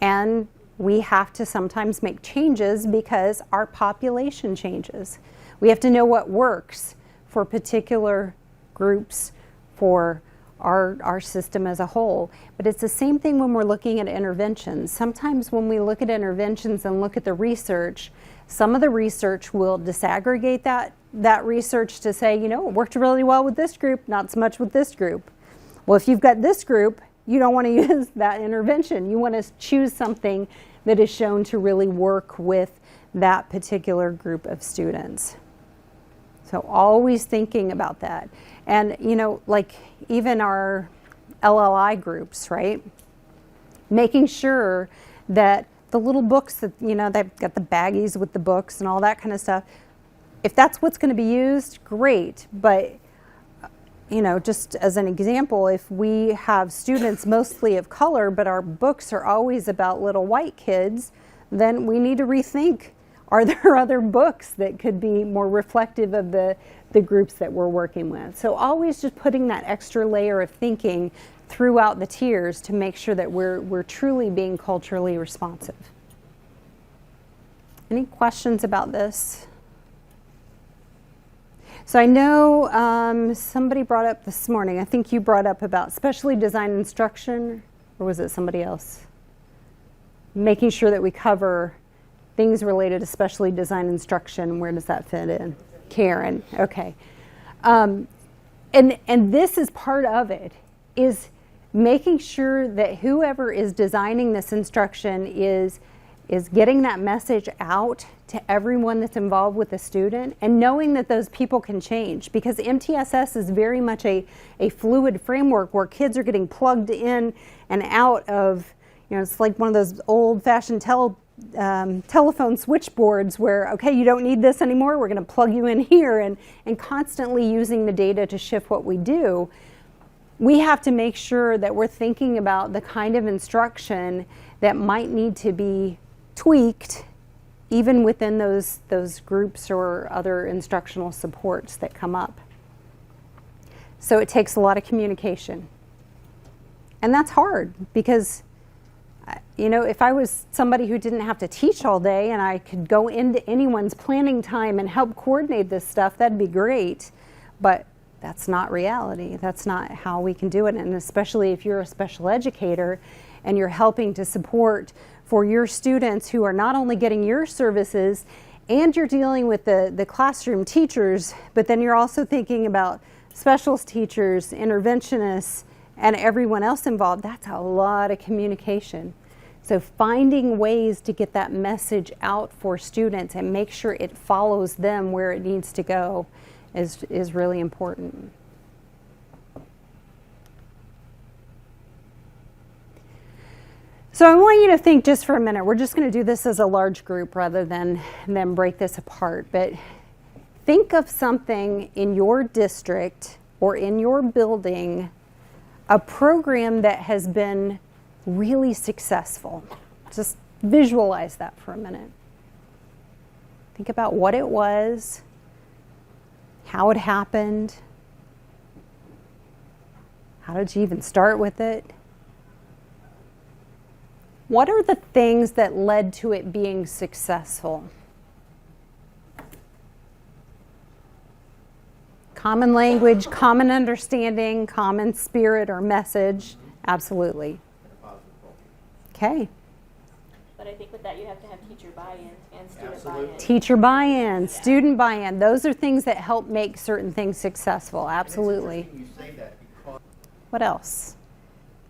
And we have to sometimes make changes because our population changes. We have to know what works for particular groups, for our system as a whole. But it's the same thing when we're looking at interventions. Sometimes when we look at interventions and look at the research, some of the research will disaggregate that research to say, you know, it worked really well with this group, not so much with this group. Well, if you've got this group, you don't want to use that intervention. You want to choose something that is shown to really work with that particular group of students. So always thinking about that. And, you know, like even our LLI groups, right? Making sure that the little books that, you know, they've got the baggies with the books and all that kind of stuff. If that's what's going to be used, great. But, you know, just as an example, if we have students mostly of color, but our books are always about little white kids, then we need to rethink, are there other books that could be more reflective of the groups that we're working with? So always just putting that extra layer of thinking throughout the tiers to make sure that we're truly being culturally responsive. Any questions about this? So I know somebody brought up this morning, I think you brought up about specially designed instruction, or was it somebody else? Making sure that we cover things related to specially designed instruction. Where does that fit in? Karen, okay. And this is part of it, is making sure that whoever is designing this instruction is getting that message out to everyone that's involved with the student, and knowing that those people can change, because MTSS is very much a fluid framework where kids are getting plugged in and out of, you know, it's like one of those old-fashioned telephone switchboards where, okay, you don't need this anymore, we're going to plug you in here, and constantly using the data to shift what we do. We have to make sure that we're thinking about the kind of instruction that might need to be tweaked even within those groups or other instructional supports that come up. So it takes a lot of communication. And that's hard because, you know, if I was somebody who didn't have to teach all day and I could go into anyone's planning time and help coordinate this stuff, that'd be great. But that's not reality. That's not how we can do it. And especially if you're a special educator and you're helping to support for your students who are not only getting your services, and you're dealing with the classroom teachers, but then you're also thinking about specialist teachers, interventionists, and everyone else involved. That's a lot of communication. So finding ways to get that message out for students and make sure it follows them where it needs to go is really important. So I want you to think just for a minute. We're just going to do this as a large group rather than break this apart. But think of something in your district or in your building, a program that has been really successful. Just visualize that for a minute. Think about what it was, how it happened, how did you even start with it? What are the things that led to it being successful? Common language, common understanding, common spirit or message, absolutely. Okay. But I think with that you have to have teacher buy-in and student buy-in. Teacher buy-in, student buy-in, those are things that help make certain things successful, absolutely. You say that because What else?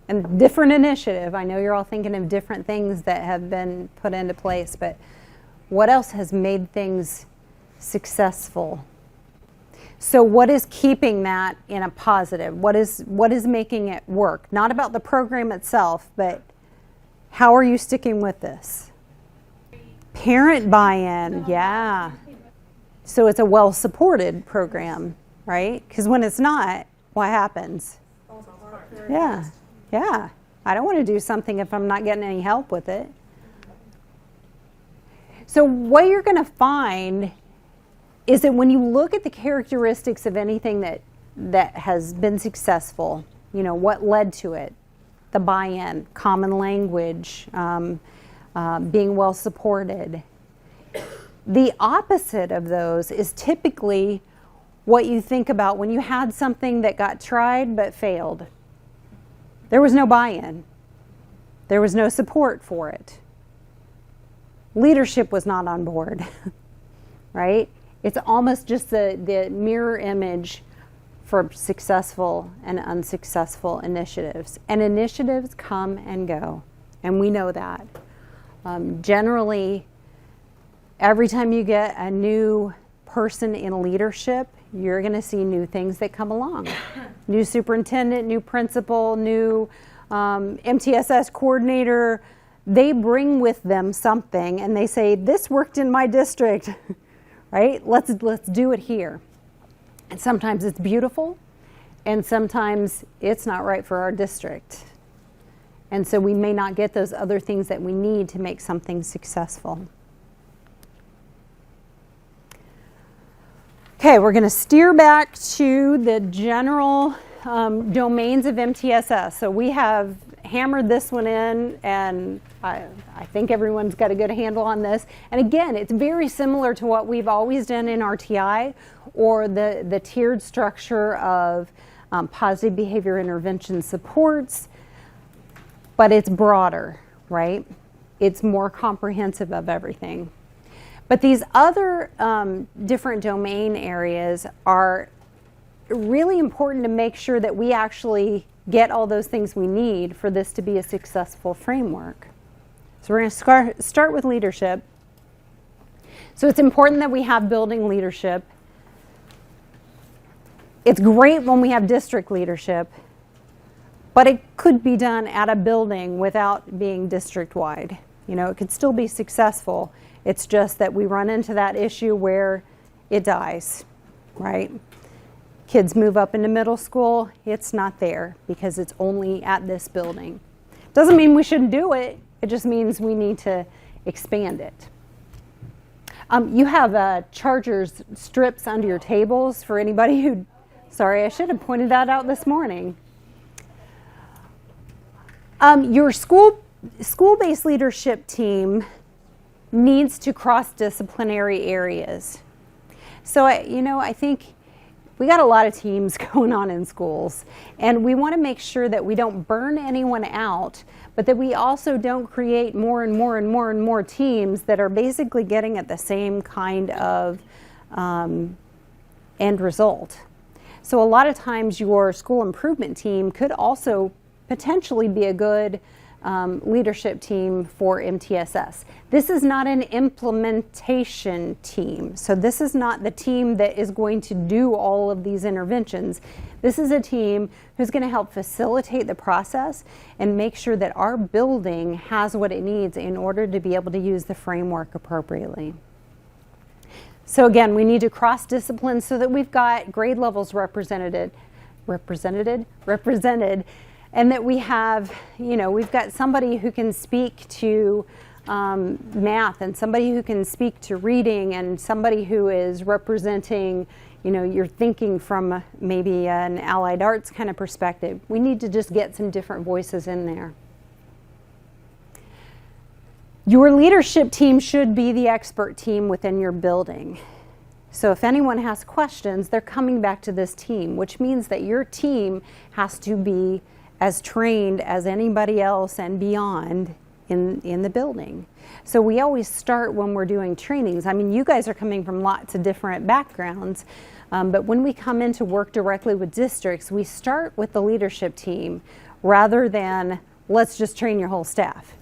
And different initiative. I know you're all thinking of different things that have been put into place, but what else has made things successful? So what is keeping that in a positive? What is making it work? Not about the program itself, but how are you sticking with this? Parent buy-in, yeah. So it's a well-supported program, right? Because when it's not, what happens? Yeah. Yeah, I don't want to do something if I'm not getting any help with it. So what you're going to find is that when you look at the characteristics of anything that has been successful, what led to it, the buy-in, common language, being well supported. The opposite of those is typically what you think about when you had something that got tried but failed. There was no buy-in. There was no support for it. Leadership was not on board, right? It's almost just the mirror image for successful and unsuccessful initiatives. And initiatives come and go, and we know that. Generally, every time you get a new person in leadership, you're going to see new things that come along. New superintendent, new principal, new MTSS coordinator. They bring with them something and they say, this worked in my district, right? Let's do it here. And sometimes it's beautiful and sometimes it's not right for our district. And so we may not get those other things that we need to make something successful. Okay, we're going to steer back to the general domains of MTSS. So we have hammered this one in, and I think everyone's got a good handle on this. And again, it's very similar to what we've always done in RTI, or the tiered structure of positive behavior intervention supports, but it's broader, right? It's more comprehensive of everything. But these other different domain areas are really important to make sure that we actually get all those things we need for this to be a successful framework. So we're going to start with leadership. So it's important that we have building leadership. It's great when we have district leadership, but it could be done at a building without being district-wide. It could still be successful. It's just that we run into that issue where it dies, right? Kids move up into middle school, it's not there because it's only at this building. Doesn't mean we shouldn't do it, it just means we need to expand it. You have chargers strips under your tables for anybody who, sorry, I should have pointed that out this morning. Your school-based leadership team needs to cross disciplinary areas. So, I think we got a lot of teams going on in schools, and we want to make sure that we don't burn anyone out, but that we also don't create more and more and more and more teams that are basically getting at the same kind of end result. So a lot of times your school improvement team could also potentially be a good leadership team for MTSS. This is not an implementation team. So this is not the team that is going to do all of these interventions. This is a team who's going to help facilitate the process and make sure that our building has what it needs in order to be able to use the framework appropriately. So again, we need to cross disciplines so that we've got grade levels represented, and that we have, we've got somebody who can speak to math, and somebody who can speak to reading, and somebody who is representing, you're thinking from maybe an allied arts kind of perspective. We need to just get some different voices in there. Your leadership team should be the expert team within your building. So if anyone has questions, they're coming back to this team, which means that your team has to be as trained as anybody else and beyond in the building. So we always start when we're doing trainings. I mean, you guys are coming from lots of different backgrounds, but when we come in to work directly with districts, we start with the leadership team rather than let's just train your whole staff.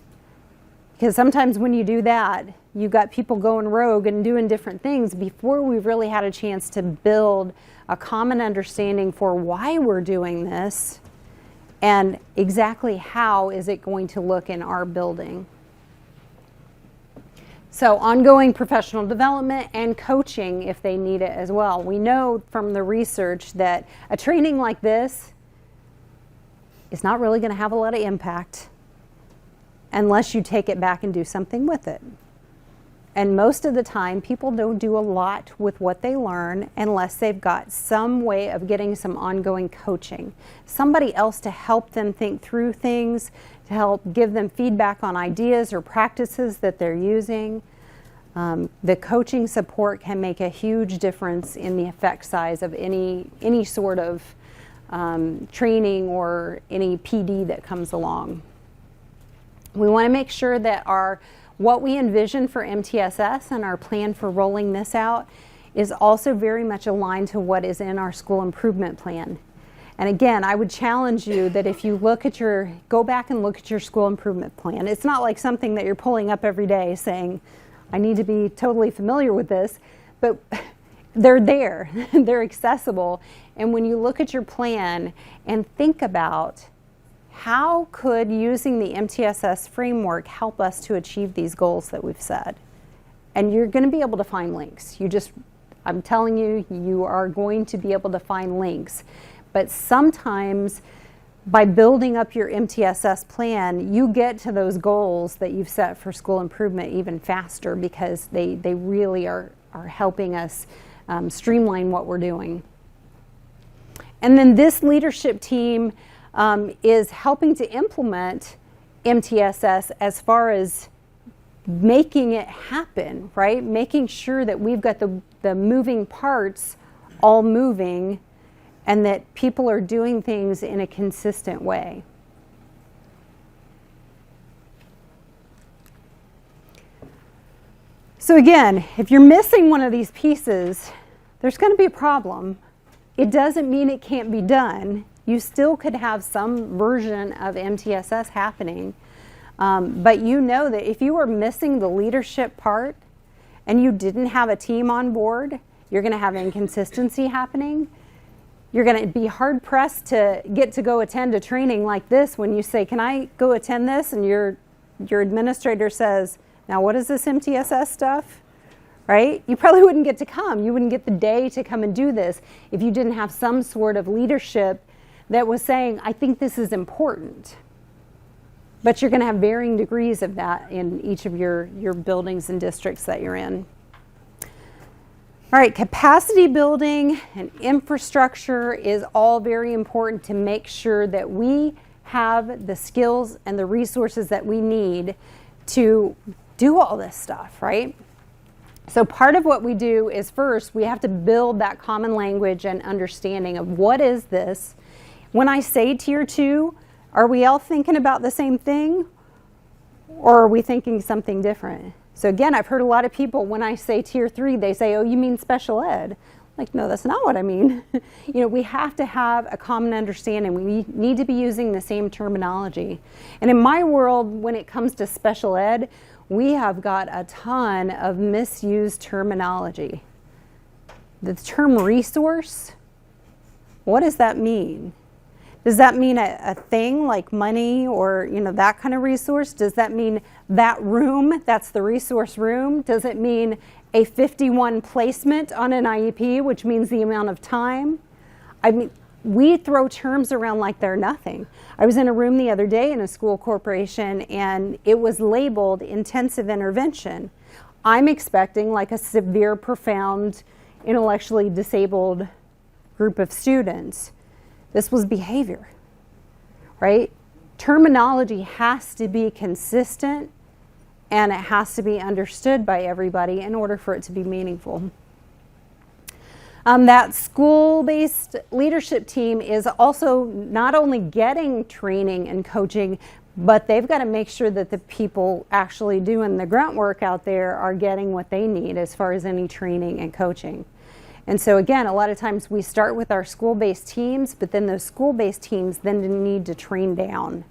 Because sometimes when you do that, you've got people going rogue and doing different things before we've really had a chance to build a common understanding for why we're doing this and exactly how is it going to look in our building. So ongoing professional development and coaching if they need it as well. We know from the research that a training like this is not really going to have a lot of impact unless you take it back and do something with it. And most of the time, people don't do a lot with what they learn unless they've got some way of getting some ongoing coaching. Somebody else to help them think through things, to help give them feedback on ideas or practices that they're using. The coaching support can make a huge difference in the effect size of any sort of training or any PD that comes along. We want to make sure that what we envision for MTSS and our plan for rolling this out is also very much aligned to what is in our school improvement plan. And again, I would challenge you that if you go back and look at your school improvement plan, it's not like something that you're pulling up every day saying, I need to be totally familiar with this, but they're there, they're accessible. And when you look at your plan and think about how could using the MTSS framework help us to achieve these goals that we've set? And you're going to be able to find links. I'm telling you, you are going to be able to find links. But sometimes by building up your MTSS plan, you get to those goals that you've set for school improvement even faster because they really are helping us streamline what we're doing. And then this leadership team is helping to implement MTSS as far as making it happen, right? Making sure that we've got the moving parts all moving and that people are doing things in a consistent way. So again, if you're missing one of these pieces, there's going to be a problem. It doesn't mean it can't be done. You still could have some version of MTSS happening. But you know that if you were missing the leadership part and you didn't have a team on board, you're going to have inconsistency happening. You're going to be hard pressed to get to go attend a training like this when you say, can I go attend this? And your administrator says, now what is this MTSS stuff? Right? You probably wouldn't get to come. You wouldn't get the day to come and do this if you didn't have some sort of leadership that was saying, I think this is important. But you're going to have varying degrees of that in each of your buildings and districts that you're in. All right, capacity building and infrastructure is all very important to make sure that we have the skills and the resources that we need to do all this stuff, right? So part of what we do is first, we have to build that common language and understanding of what is this. When I say tier 2, are we all thinking about the same thing? Or are we thinking something different? So again, I've heard a lot of people, when I say tier 3, they say, oh, you mean special ed? Like, no, that's not what I mean. We have to have a common understanding. We need to be using the same terminology. And in my world, when it comes to special ed, we have got a ton of misused terminology. The term resource, what does that mean? Does that mean a thing like money or that kind of resource? Does that mean that room, that's the resource room? Does it mean a 51 placement on an IEP, which means the amount of time? I mean, we throw terms around like they're nothing. I was in a room the other day in a school corporation and it was labeled intensive intervention. I'm expecting like a severe, profound, intellectually disabled group of students. This was behavior, right? Terminology has to be consistent and it has to be understood by everybody in order for it to be meaningful. That school-based leadership team is also not only getting training and coaching, but they've got to make sure that the people actually doing the grunt work out there are getting what they need as far as any training and coaching. And so again, a lot of times we start with our school-based teams, but then those school-based teams then need to train down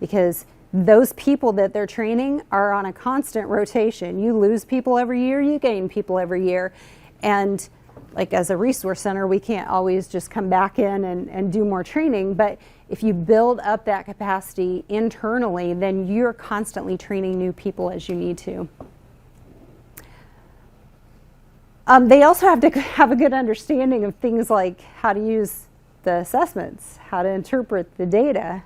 because those people that they're training are on a constant rotation. You lose people every year, you gain people every year. And like as a resource center, we can't always just come back in and do more training, but if you build up that capacity internally, then you're constantly training new people as you need to. They also have to have a good understanding of things like how to use the assessments, how to interpret the data,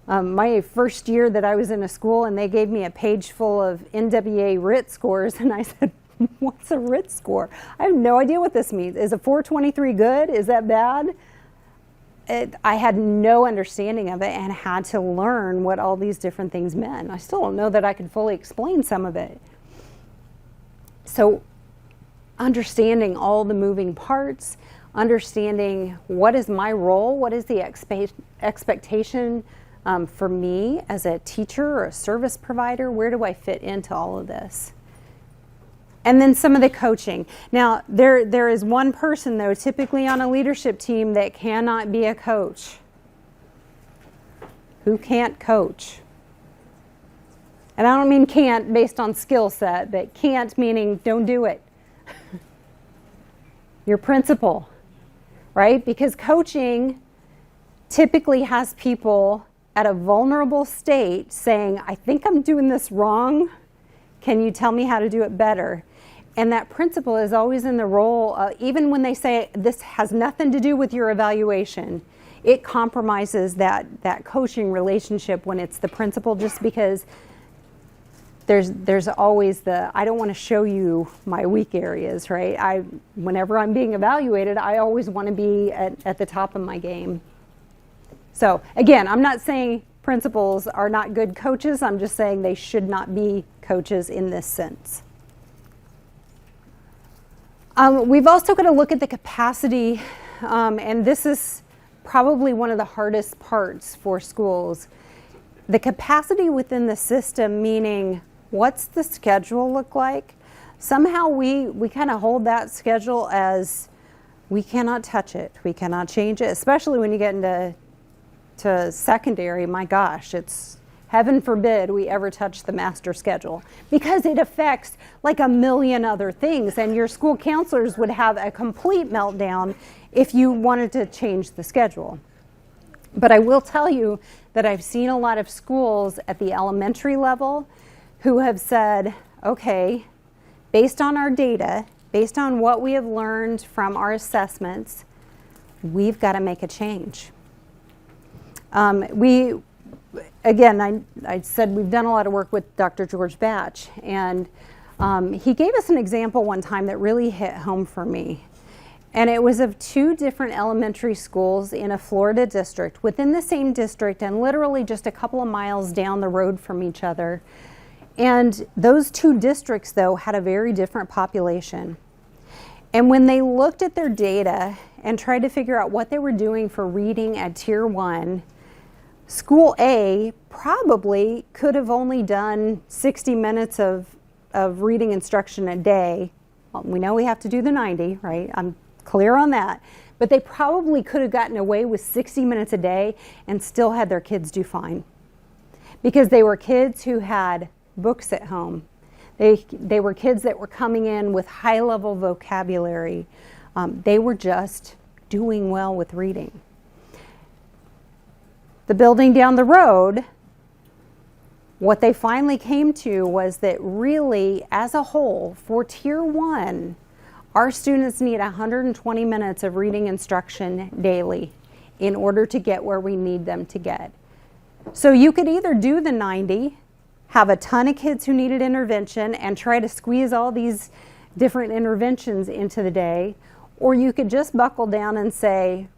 My first year that I was in a school, and they gave me a page full of NWA RIT scores, and I said, what's a RIT score? I have no idea what this means. Is a 423 good? Is that bad? I had no understanding of it and had to learn what all these different things meant. I still don't know that I can fully explain some of it. So understanding all the moving parts, understanding what is my role, what is the expectation for me as a teacher or a service provider, where do I fit into all of this? And then some of the coaching. Now, there is one person, though, typically on a leadership team that cannot be a coach. Who can't coach? And I don't mean can't based on skill set, but can't meaning don't do it. Your principal, right? Because coaching typically has people at a vulnerable state saying, I think I'm doing this wrong. Can you tell me how to do it better? And that principal is always in the role, even when they say this has nothing to do with your evaluation, it compromises that coaching relationship when it's the principal, just because there's always I don't want to show you my weak areas, right? Whenever I'm being evaluated, I always want to be at the top of my game. So again, I'm not saying principals are not good coaches. I'm just saying they should not be coaches in this sense. We've also got to look at the capacity, and this is probably one of the hardest parts for schools. The capacity within the system, meaning what's the schedule look like? Somehow we kind of hold that schedule as we cannot touch it, we cannot change it, especially when you get into secondary. My gosh, it's heaven forbid we ever touch the master schedule, because it affects like a million other things, and your school counselors would have a complete meltdown if you wanted to change the schedule. But I will tell you that I've seen a lot of schools at the elementary level who have said, okay, based on our data, based on what we have learned from our assessments, we've got to make a change. I said we've done a lot of work with Dr. George Batch, and he gave us an example one time that really hit home for me. And it was of two different elementary schools in a Florida district, within the same district and literally just a couple of miles down the road from each other. And those two districts, though, had a very different population. And when they looked at their data and tried to figure out what they were doing for reading at Tier 1, School A probably could have only done 60 minutes of reading instruction a day. Well, we know we have to do the 90, right? I'm clear on that. But they probably could have gotten away with 60 minutes a day and still had their kids do fine. Because they were kids who had books at home. They were kids that were coming in with high-level vocabulary. They were just doing well with reading. The building down the road, what they finally came to was that really, as a whole, for Tier 1, our students need 120 minutes of reading instruction daily in order to get where we need them to get. So you could either do the 90, have a ton of kids who needed intervention and try to squeeze all these different interventions into the day, or you could just buckle down and say,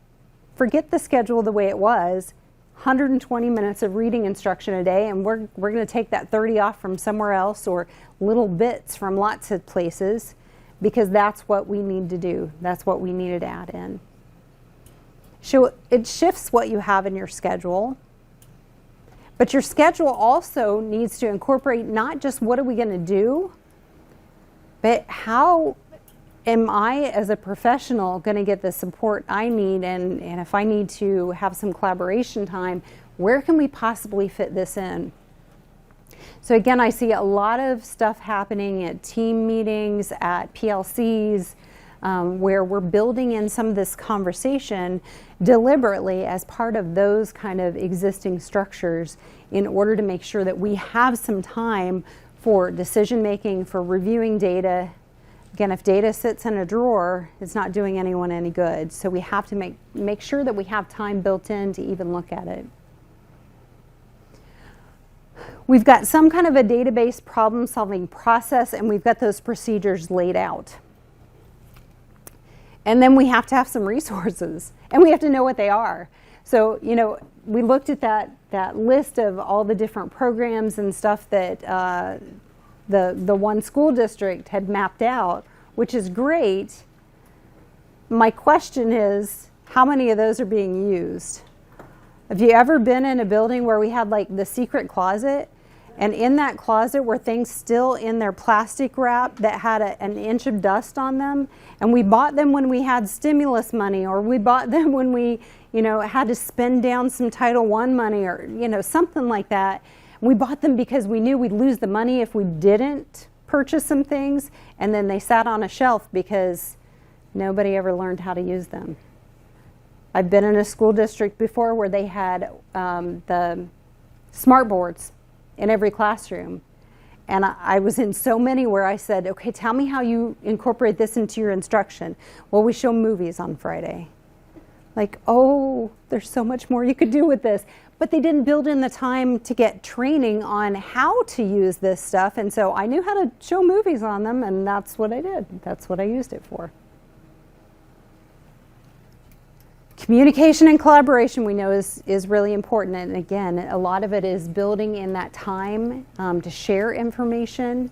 forget the schedule the way it was, 120 minutes of reading instruction a day, and we're going to take that 30 off from somewhere else, or little bits from lots of places, because that's what we need to do. That's what we needed to add in. So it shifts what you have in your schedule, but your schedule also needs to incorporate not just what are we going to do, but how am I, as a professional, going to get the support I need? And if I need to have some collaboration time, where can we possibly fit this in? So again, I see a lot of stuff happening at team meetings, at PLCs, where we're building in some of this conversation deliberately as part of those kind of existing structures in order to make sure that we have some time for decision making, for reviewing data. Again, if data sits in a drawer, it's not doing anyone any good. So we have to make sure that we have time built in to even look at it. we've got some kind of a database problem solving process, and we've got those procedures laid out. And then we have to have some resources, and we have to know what they are. So, we looked at that list of all the different programs and stuff that the one school district had mapped out, which is great. My question is, how many of those are being used? Have you ever been in a building where we had like the secret closet, and in that closet were things still in their plastic wrap that had an inch of dust on them, and we bought them when we had stimulus money, or we bought them when we had to spend down some Title I money, or something like that. We bought them because we knew we'd lose the money if we didn't purchase some things, and then they sat on a shelf because nobody ever learned how to use them. I've been in a school district before where they had the smart boards in every classroom. And I was in so many where I said, okay, tell me how you incorporate this into your instruction. Well, we show movies on Friday. Like, oh, there's so much more you could do with this. But they didn't build in the time to get training on how to use this stuff. And so I knew how to show movies on them, and that's what I did. That's what I used it for. Communication and collaboration, we know, is really important. And again, a lot of it is building in that time to share information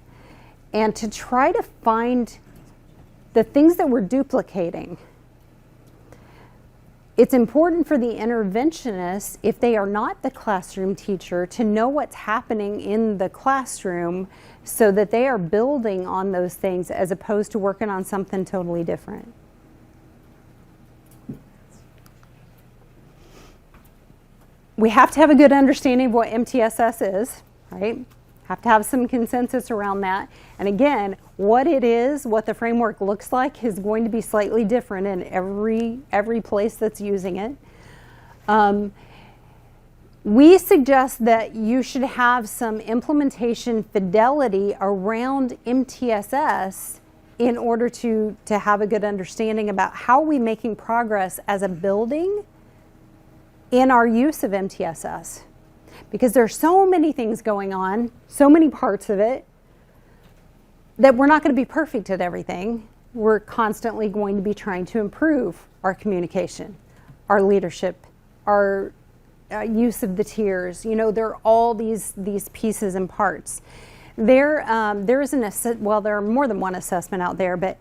and to try to find the things that we're duplicating. It's important for the interventionists, if they are not the classroom teacher, to know what's happening in the classroom so that they are building on those things as opposed to working on something totally different. We have to have a good understanding of what MTSS is, right? Have to have some consensus around that. And again, what it is, what the framework looks like is going to be slightly different in every place that's using it. We suggest that you should have some implementation fidelity around MTSS in order to have a good understanding about how are we making progress as a building in our use of MTSS. Because there are so many things going on, so many parts of it, that we're not going to be perfect at everything. We're constantly going to be trying to improve our communication, our leadership, our use of the tiers. There are all these pieces and parts. There are more than one assessment out there, but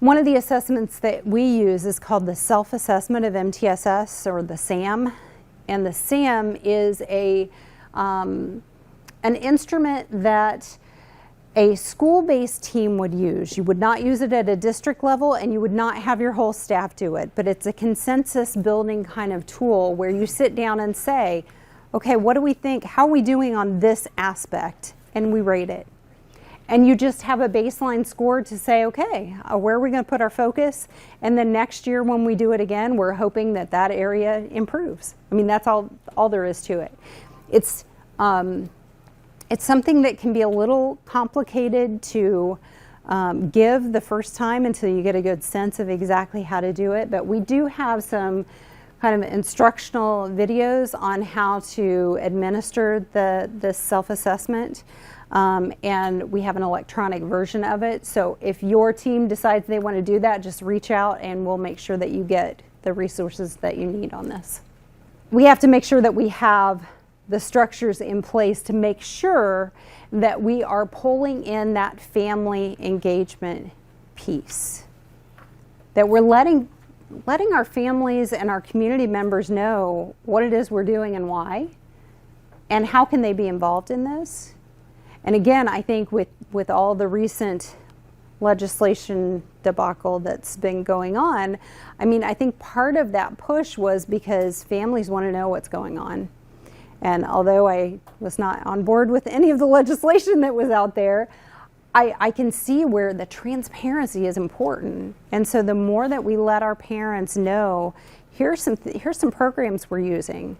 one of the assessments that we use is called the Self-Assessment of MTSS, or the SAM. And the SAM is an instrument that a school-based team would use. You would not use it at a district level, and you would not have your whole staff do it. But it's a consensus building kind of tool where you sit down and say, okay, what do we think? How are we doing on this aspect? And we rate it. And you just have a baseline score to say, okay, where are we going to put our focus? And then next year when we do it again, we're hoping that area improves. I mean, that's all there is to it. It's something that can be a little complicated to give the first time until you get a good sense of exactly how to do it. But we do have some kind of instructional videos on how to administer the self-assessment. And we have an electronic version of it. So if your team decides they want to do that, just reach out and we'll make sure that you get the resources that you need on this. We have to make sure that we have the structures in place to make sure that we are pulling in that family engagement piece. That we're letting our families and our community members know what it is we're doing and why, and how can they be involved in this. And again, I think with all the recent legislation debacle that's been going on, I think part of that push was because families want to know what's going on. And although I was not on board with any of the legislation that was out there, I can see where the transparency is important. And so the more that we let our parents know, here's some programs we're using.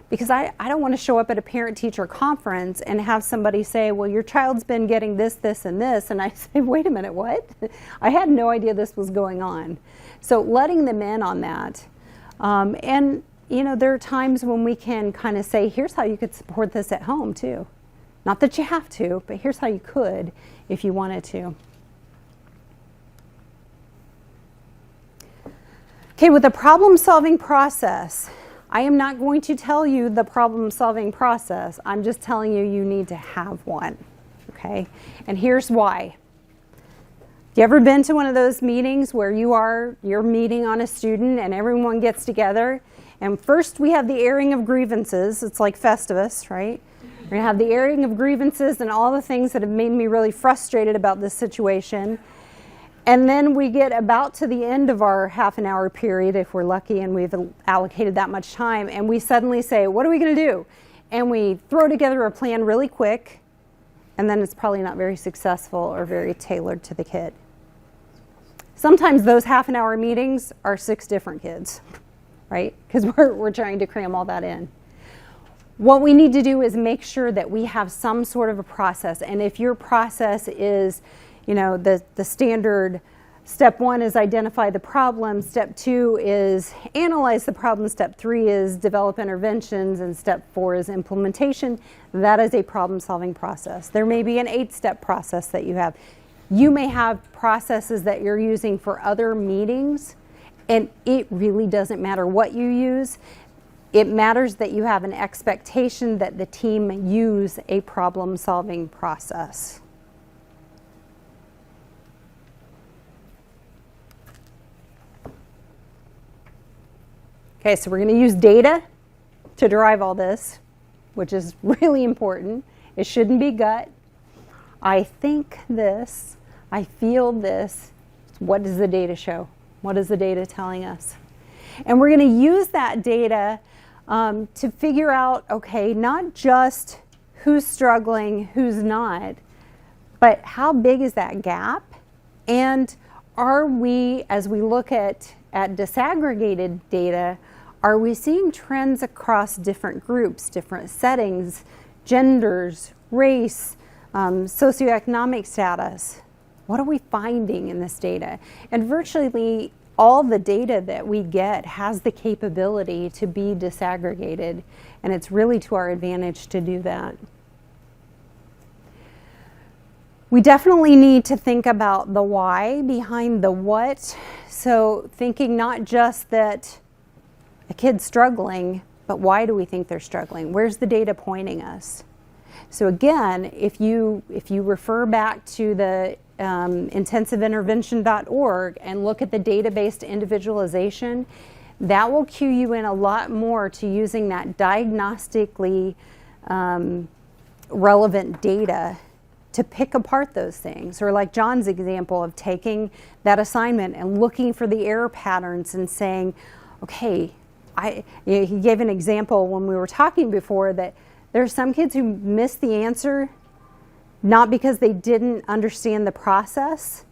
Because I don't want to show up at a parent-teacher conference and have somebody say, well, your child's been getting this, this, and this. And I say, wait a minute, what? I had no idea this was going on. So letting them in on that. And, there are times when we can kind of say, here's how you could support this at home, too. Not that you have to, but here's how you could if you wanted to. Okay, with the problem-solving process, I am not going to tell you the problem-solving process. I'm just telling you you need to have one, okay? And here's why. You ever been to one of those meetings where you're meeting on a student and everyone gets together? And first we have the airing of grievances. It's like Festivus, right? We're going to have the airing of grievances and all the things that have made me really frustrated about this situation. And then we get about to the end of our half an hour period, if we're lucky and we've allocated that much time, and we suddenly say, what are we going to do? And we throw together a plan really quick, and then it's probably not very successful or very tailored to the kid. Sometimes those half an hour meetings are 6 different kids, right? Because we're trying to cram all that in. What we need to do is make sure that we have some sort of a process, and if your process is the standard, step 1 is identify the problem, step 2 is analyze the problem, step 3 is develop interventions, and step 4 is implementation. That is a problem-solving process. There may be an 8-step process that you have. You may have processes that you're using for other meetings, and it really doesn't matter what you use. It matters that you have an expectation that the team use a problem-solving process. Okay, so we're going to use data to derive all this, which is really important. It shouldn't be gut. I think this, I feel this. What does the data show? What is the data telling us? And we're going to use that data to figure out, okay, not just who's struggling, who's not, but how big is that gap? And are we, as we look at disaggregated data, are we seeing trends across different groups, different settings, genders, race, socioeconomic status? What are we finding in this data? And virtually all the data that we get has the capability to be disaggregated, and it's really to our advantage to do that. We definitely need to think about the why behind the what. So thinking not just that a kid's struggling, but why do we think they're struggling? Where's the data pointing us? So again, if you refer back to the intensiveintervention.org and look at the data-based individualization, that will cue you in a lot more to using that diagnostically relevant data to pick apart those things. Or like John's example of taking that assignment and looking for the error patterns and saying, okay, he gave an example when we were talking before that there are some kids who miss the answer not because they didn't understand the process,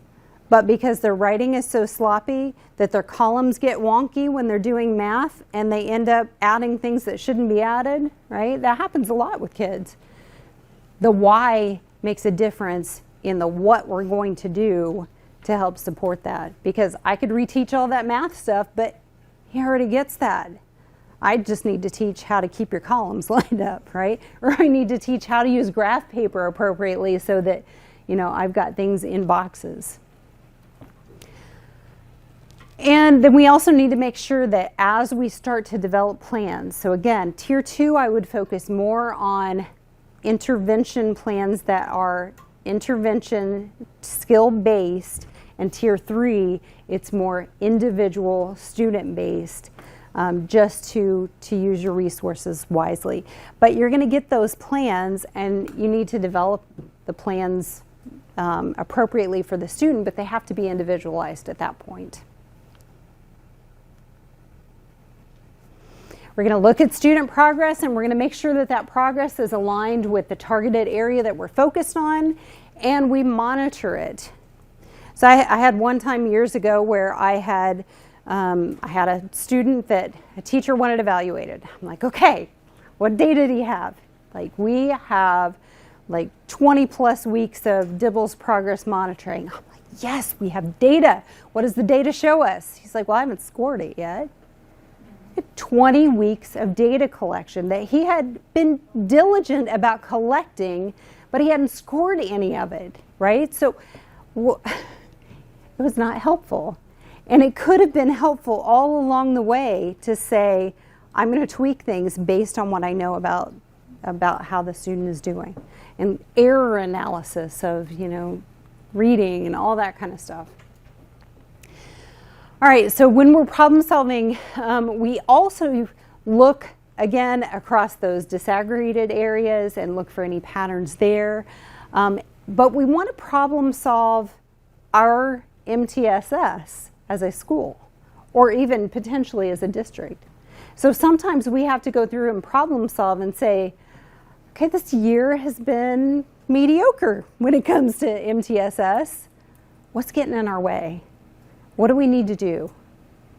but because their writing is so sloppy that their columns get wonky when they're doing math and they end up adding things that shouldn't be added, right? That happens a lot with kids. The why makes a difference in the what we're going to do to help support that. Because I could reteach all that math stuff, but he already gets that. I just need to teach how to keep your columns lined up, right? Or I need to teach how to use graph paper appropriately so that, I've got things in boxes. And then we also need to make sure that as we start to develop plans, so again, Tier 2, I would focus more on intervention plans that are intervention skill-based, and Tier 3, it's more individual student-based, just to use your resources wisely. But you're going to get those plans, and you need to develop the plans appropriately for the student, but they have to be individualized at that point. We're going to look at student progress, and we're going to make sure that that progress is aligned with the targeted area that we're focused on, and we monitor it. So I had one time years ago where I had a student that a teacher wanted evaluated. I'm like, okay, what data do you have? Like, we have like 20 plus weeks of DIBELS progress monitoring. I'm like, yes, we have data. What does the data show us? He's like, well, I haven't scored it yet. 20 weeks of data collection that he had been diligent about collecting, but he hadn't scored any of it, right? So it was not helpful. And it could have been helpful all along the way to say, I'm going to tweak things based on what I know about how the student is doing. And error analysis of, reading and all that kind of stuff. All right, so when we're problem solving, we also look again across those disaggregated areas and look for any patterns there. But we want to problem solve our MTSS as a school, or even potentially as a district. So sometimes we have to go through and problem solve and say, okay, this year has been mediocre when it comes to MTSS. What's getting in our way? What do we need to do?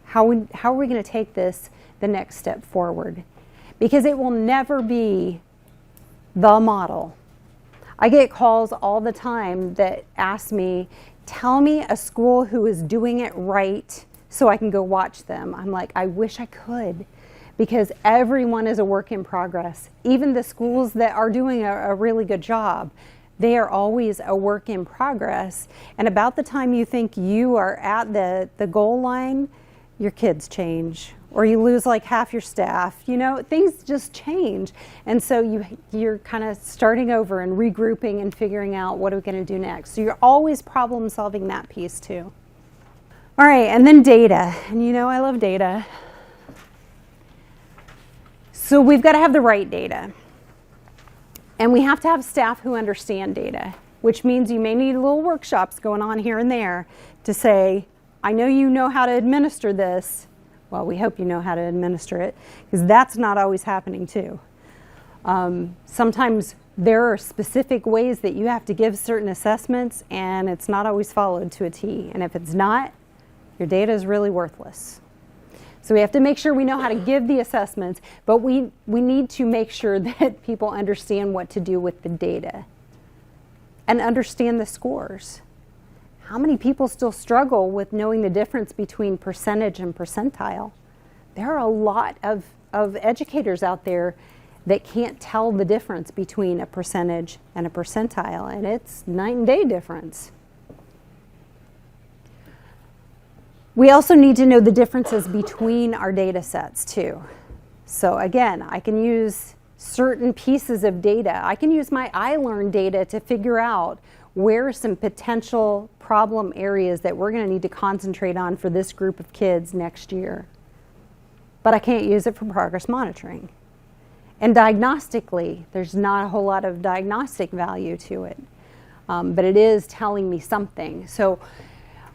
How are we going to take this the next step forward? Because it will never be the model. I get calls all the time that ask me, tell me a school who is doing it right so I can go watch them. I'm like, I wish I could, because everyone is a work in progress. Even the schools that are doing a really good job, they are always a work in progress. And about the time you think you are at the goal line, your kids change, or you lose like half your staff. Things just change. And so you're kind of starting over and regrouping and figuring out what are we going to do next. So you're always problem solving that piece too. All right, and then data. And I love data. So we've got to have the right data. And we have to have staff who understand data, which means you may need little workshops going on here and there to say, I know you know how to administer this. Well, we hope you know how to administer it, because that's not always happening too. Sometimes there are specific ways that you have to give certain assessments, and it's not always followed to a T. And if it's not, your data is really worthless. So we have to make sure we know how to give the assessments, but we need to make sure that people understand what to do with the data and understand the scores. How many people still struggle with knowing the difference between percentage and percentile? There are a lot of educators out there that can't tell the difference between a percentage and a percentile, and it's night and day difference. We also need to know the differences between our data sets too. So again, I can use certain pieces of data. I can use my iLearn data to figure out where are some potential problem areas that we're going to need to concentrate on for this group of kids next year. But I can't use it for progress monitoring. And diagnostically, there's not a whole lot of diagnostic value to it. But it is telling me something. So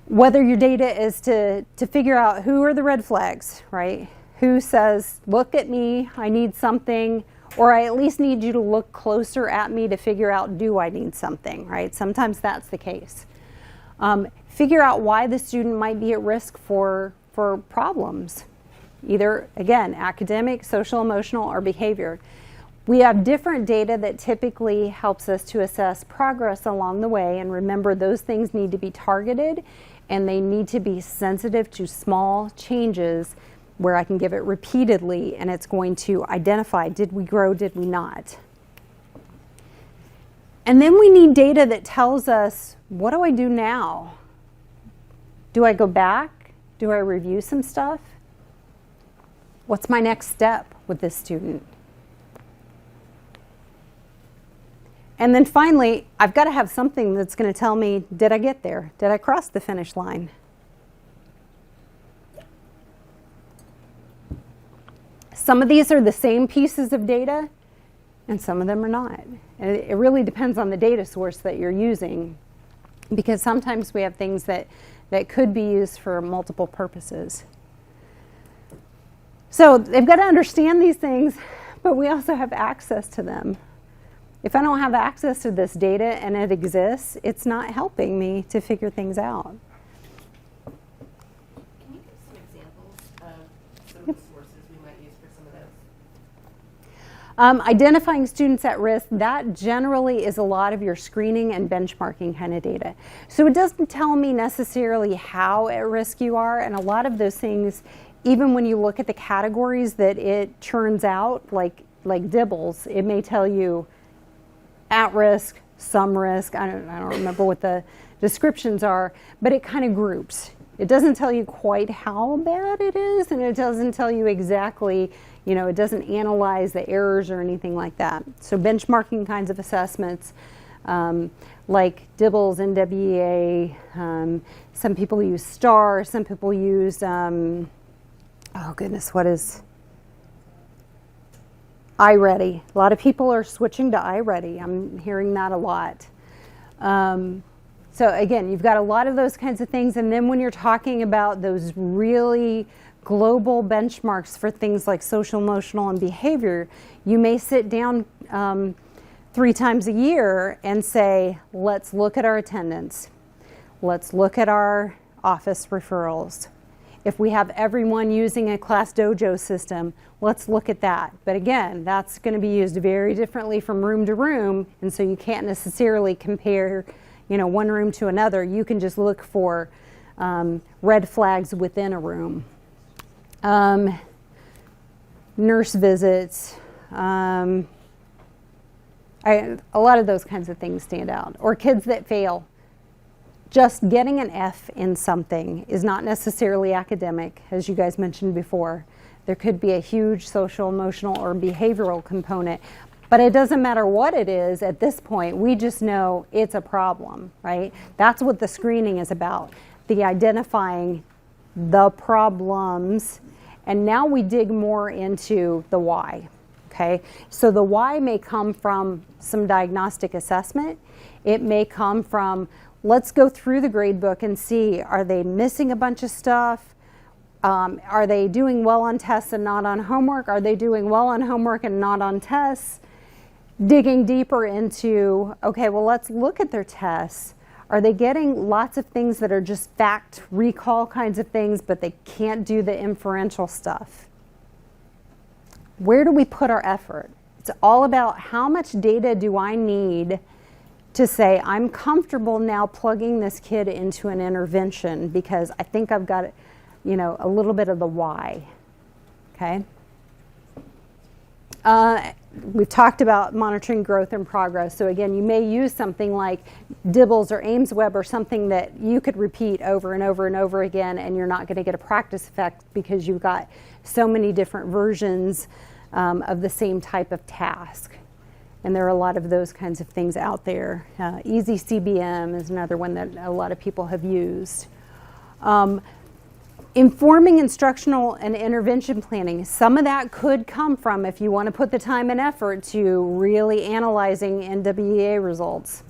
whether your data is to figure out who are the red flags, right? Who says, look at me, I need something, or I at least need you to look closer at me to figure out, do I need something, right? Sometimes that's the case. Figure out why the student might be at risk for problems, either, again, academic, social, emotional, or behavior. We have different data that typically helps us to assess progress along the way, and remember, those things need to be targeted and they need to be sensitive to small changes where I can give it repeatedly and it's going to identify, did we grow, did we not? And then we need data that tells us, what do I do now? Do I go back? Do I review some stuff? What's my next step with this student? And then finally, I've got to have something that's going to tell me, did I get there? Did I cross the finish line? Some of these are the same pieces of data, and some of them are not. And it really depends on the data source that you're using, because sometimes we have things that could be used for multiple purposes. So they've got to understand these things, but we also have access to them. If I don't have access to this data and it exists, it's not helping me to figure things out. Can you give some examples of some of the sources we might use for some of those? Identifying students at risk, that generally is a lot of your screening and benchmarking kind of data. So it doesn't tell me necessarily how at risk you are, and a lot of those things even when you look at the categories that it churns out, like DIBELS, it may tell you at risk, some risk. I don't remember what the descriptions are, but it kind of groups. It doesn't tell you quite how bad it is, and it doesn't tell you exactly, it doesn't analyze the errors or anything like that. So benchmarking kinds of assessments, like DIBELS, NWEA, some people use STAR, some people use, what is iReady? A lot of people are switching to iReady. I'm hearing that a lot. So again, you've got a lot of those kinds of things, and then when you're talking about those really global benchmarks for things like social, emotional, and behavior, you may sit down 3 times a year and say, let's look at our attendance. Let's look at our office referrals. If we have everyone using a Class Dojo system, let's look at that. But again, that's going to be used very differently from room to room, and so you can't necessarily compare one room to another. You can just look for red flags within a room. Nurse visits, a lot of those kinds of things stand out. Or kids that fail. Just getting an F in something is not necessarily academic, as you guys mentioned before. There could be a huge social, emotional, or behavioral component. But it doesn't matter what it is at this point. We just know it's a problem, right? That's what the screening is about, the identifying the problems. And now we dig more into the why, okay? So the why may come from some diagnostic assessment. It may come from, let's go through the grade book and see, are they missing a bunch of stuff? Are they doing well on tests and not on homework? Are they doing well on homework and not on tests? Digging deeper into, okay, well, let's look at their tests. Are they getting lots of things that are just fact recall kinds of things, but they can't do the inferential stuff? Where do we put our effort? It's all about how much data do I need to say, I'm comfortable now plugging this kid into an intervention because I think I've got, a little bit of the why, okay? We've talked about monitoring growth and progress. So again, you may use something like DIBELS or AIMSweb or something that you could repeat over and over and over again, and you're not going to get a practice effect because you've got so many different versions of the same type of task. And there are a lot of those kinds of things out there. Easy CBM is another one that a lot of people have used. Informing instructional and intervention planning. Some of that could come from, if you want to put the time and effort to really analyzing NWEA results.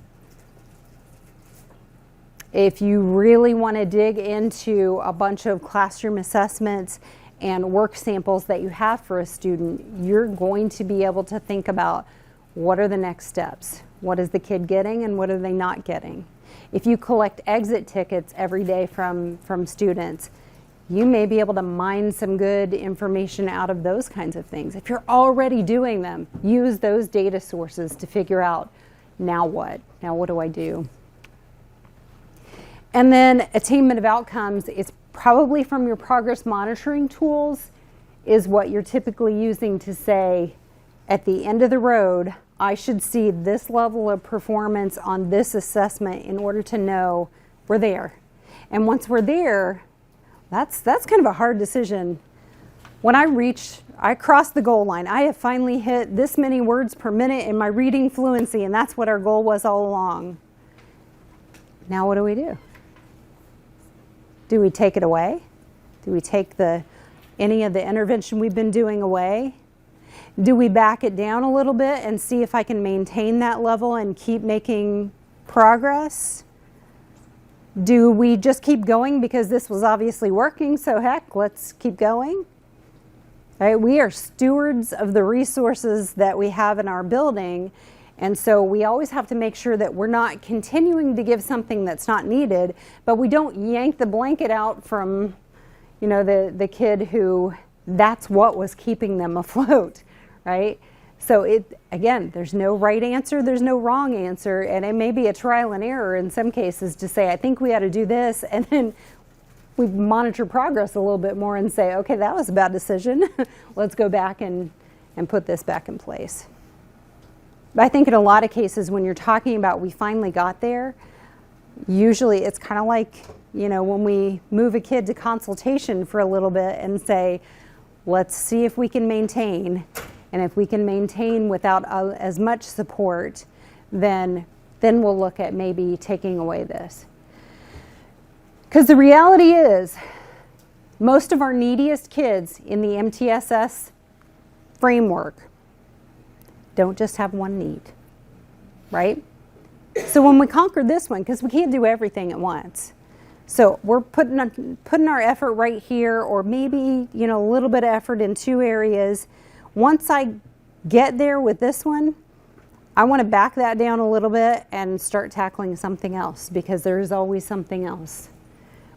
If you really want to dig into a bunch of classroom assessments and work samples that you have for a student, you're going to be able to think about what are the next steps? What is the kid getting and what are they not getting? If you collect exit tickets every day from students, you may be able to mine some good information out of those kinds of things. If you're already doing them, use those data sources to figure out, now what? Now what do I do? And then attainment of outcomes is probably from your progress monitoring tools is what you're typically using to say, at the end of the road, I should see this level of performance on this assessment in order to know we're there. And once we're there, that's kind of a hard decision. When I crossed the goal line. I have finally hit this many words per minute in my reading fluency, and that's what our goal was all along. Now what do we do? Do we take it away? Do we take any of the intervention we've been doing away? Do we back it down a little bit and see if I can maintain that level and keep making progress? Do we just keep going because this was obviously working, so heck, let's keep going? Right? We are stewards of the resources that we have in our building, and so we always have to make sure that we're not continuing to give something that's not needed, but we don't yank the blanket out from, the kid who that's what was keeping them afloat, right? So again, there's no right answer, there's no wrong answer, and it may be a trial and error in some cases to say, I think we ought to do this, and then we monitor progress a little bit more and say, okay, that was a bad decision. Let's go back and put this back in place. But I think in a lot of cases when you're talking about we finally got there, usually it's kind of like, when we move a kid to consultation for a little bit and say, let's see if we can maintain. And if we can maintain without as much support, then we'll look at maybe taking away this. Because the reality is, most of our neediest kids in the MTSS framework don't just have one need, right? So when we conquer this one, because we can't do everything at once, so we're putting our effort right here, or maybe a little bit of effort in two areas. Once I get there with this one, I want to back that down a little bit and start tackling something else, because there is always something else.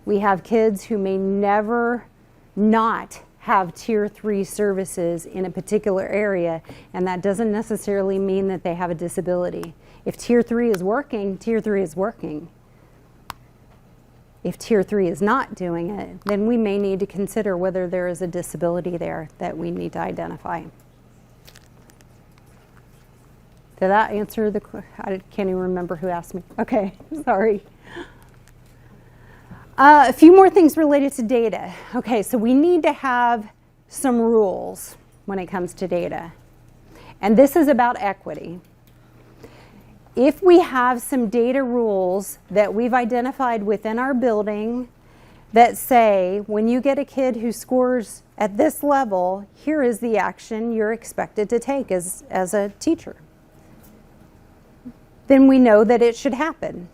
We have kids who may never not have Tier 3 services in a particular area, and that doesn't necessarily mean that they have a disability. If Tier 3 is working, Tier 3 is working. If Tier 3 is not doing it, then we may need to consider whether there is a disability there that we need to identify. Did that answer the question? I can't even remember who asked me. Okay, sorry. A few more things related to data. Okay, so we need to have some rules when it comes to data. And this is about equity. If we have some data rules that we've identified within our building that say, when you get a kid who scores at this level, here is the action you're expected to take as a teacher, then we know that it should happen.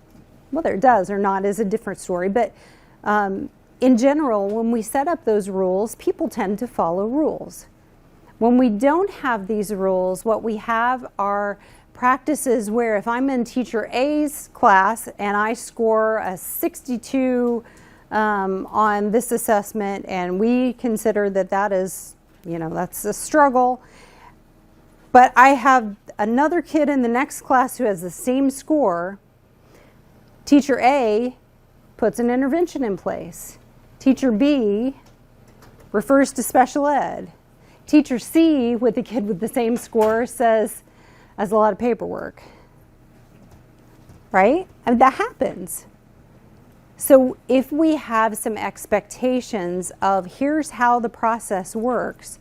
Whether it does or not is a different story, but in general, when we set up those rules, people tend to follow rules. When we don't have these rules, what we have are practices where if I'm in teacher A's class and I score a 62 on this assessment, and we consider that is, that's a struggle, but I have another kid in the next class who has the same score, teacher A puts an intervention in place. Teacher B refers to special ed. Teacher C, with the kid with the same score, says, has a lot of paperwork. Right? That happens. So if we have some expectations of here's how the process works,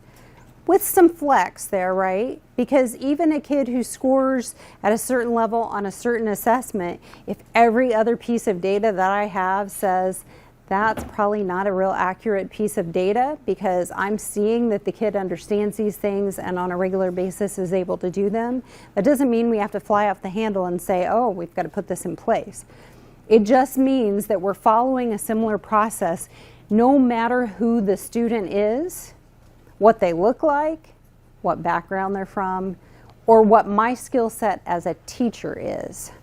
with some flex there, right? Because even a kid who scores at a certain level on a certain assessment, if every other piece of data that I have says that's probably not a real accurate piece of data, because I'm seeing that the kid understands these things and on a regular basis is able to do them, that doesn't mean we have to fly off the handle and say, oh, we've got to put this in place. It just means that we're following a similar process no matter who the student is, what they look like, what background they're from, or what my skill set as a teacher is.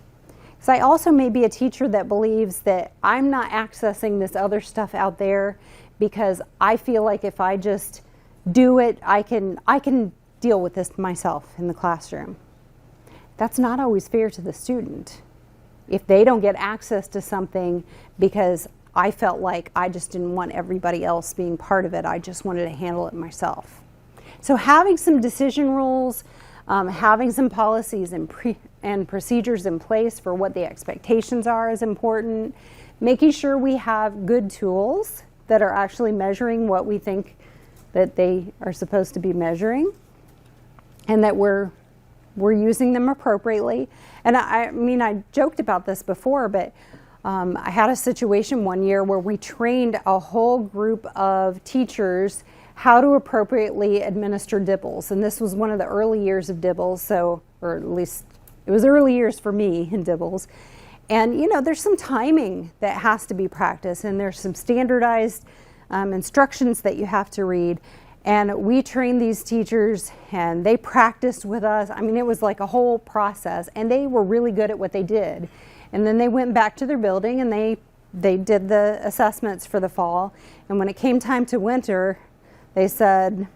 So I also may be a teacher that believes that I'm not accessing this other stuff out there because I feel like if I just do it, I can deal with this myself in the classroom. That's not always fair to the student. If they don't get access to something because I felt like I just didn't want everybody else being part of it, I just wanted to handle it myself. So having some decision rules, having some policies and procedures in place for what the expectations are is important. Making sure we have good tools that are actually measuring what we think that they are supposed to be measuring, and that we're using them appropriately. And I joked about this before, but I had a situation one year where we trained a whole group of teachers how to appropriately administer DIBELS. And this was one of the early years of DIBELS, or at least it was early years for me in DIBELS. And there's some timing that has to be practiced, and there's some standardized instructions that you have to read. And we trained these teachers, and they practiced with us. It was like a whole process, and they were really good at what they did. And then they went back to their building, and they did the assessments for the fall. And when it came time to winter, they said,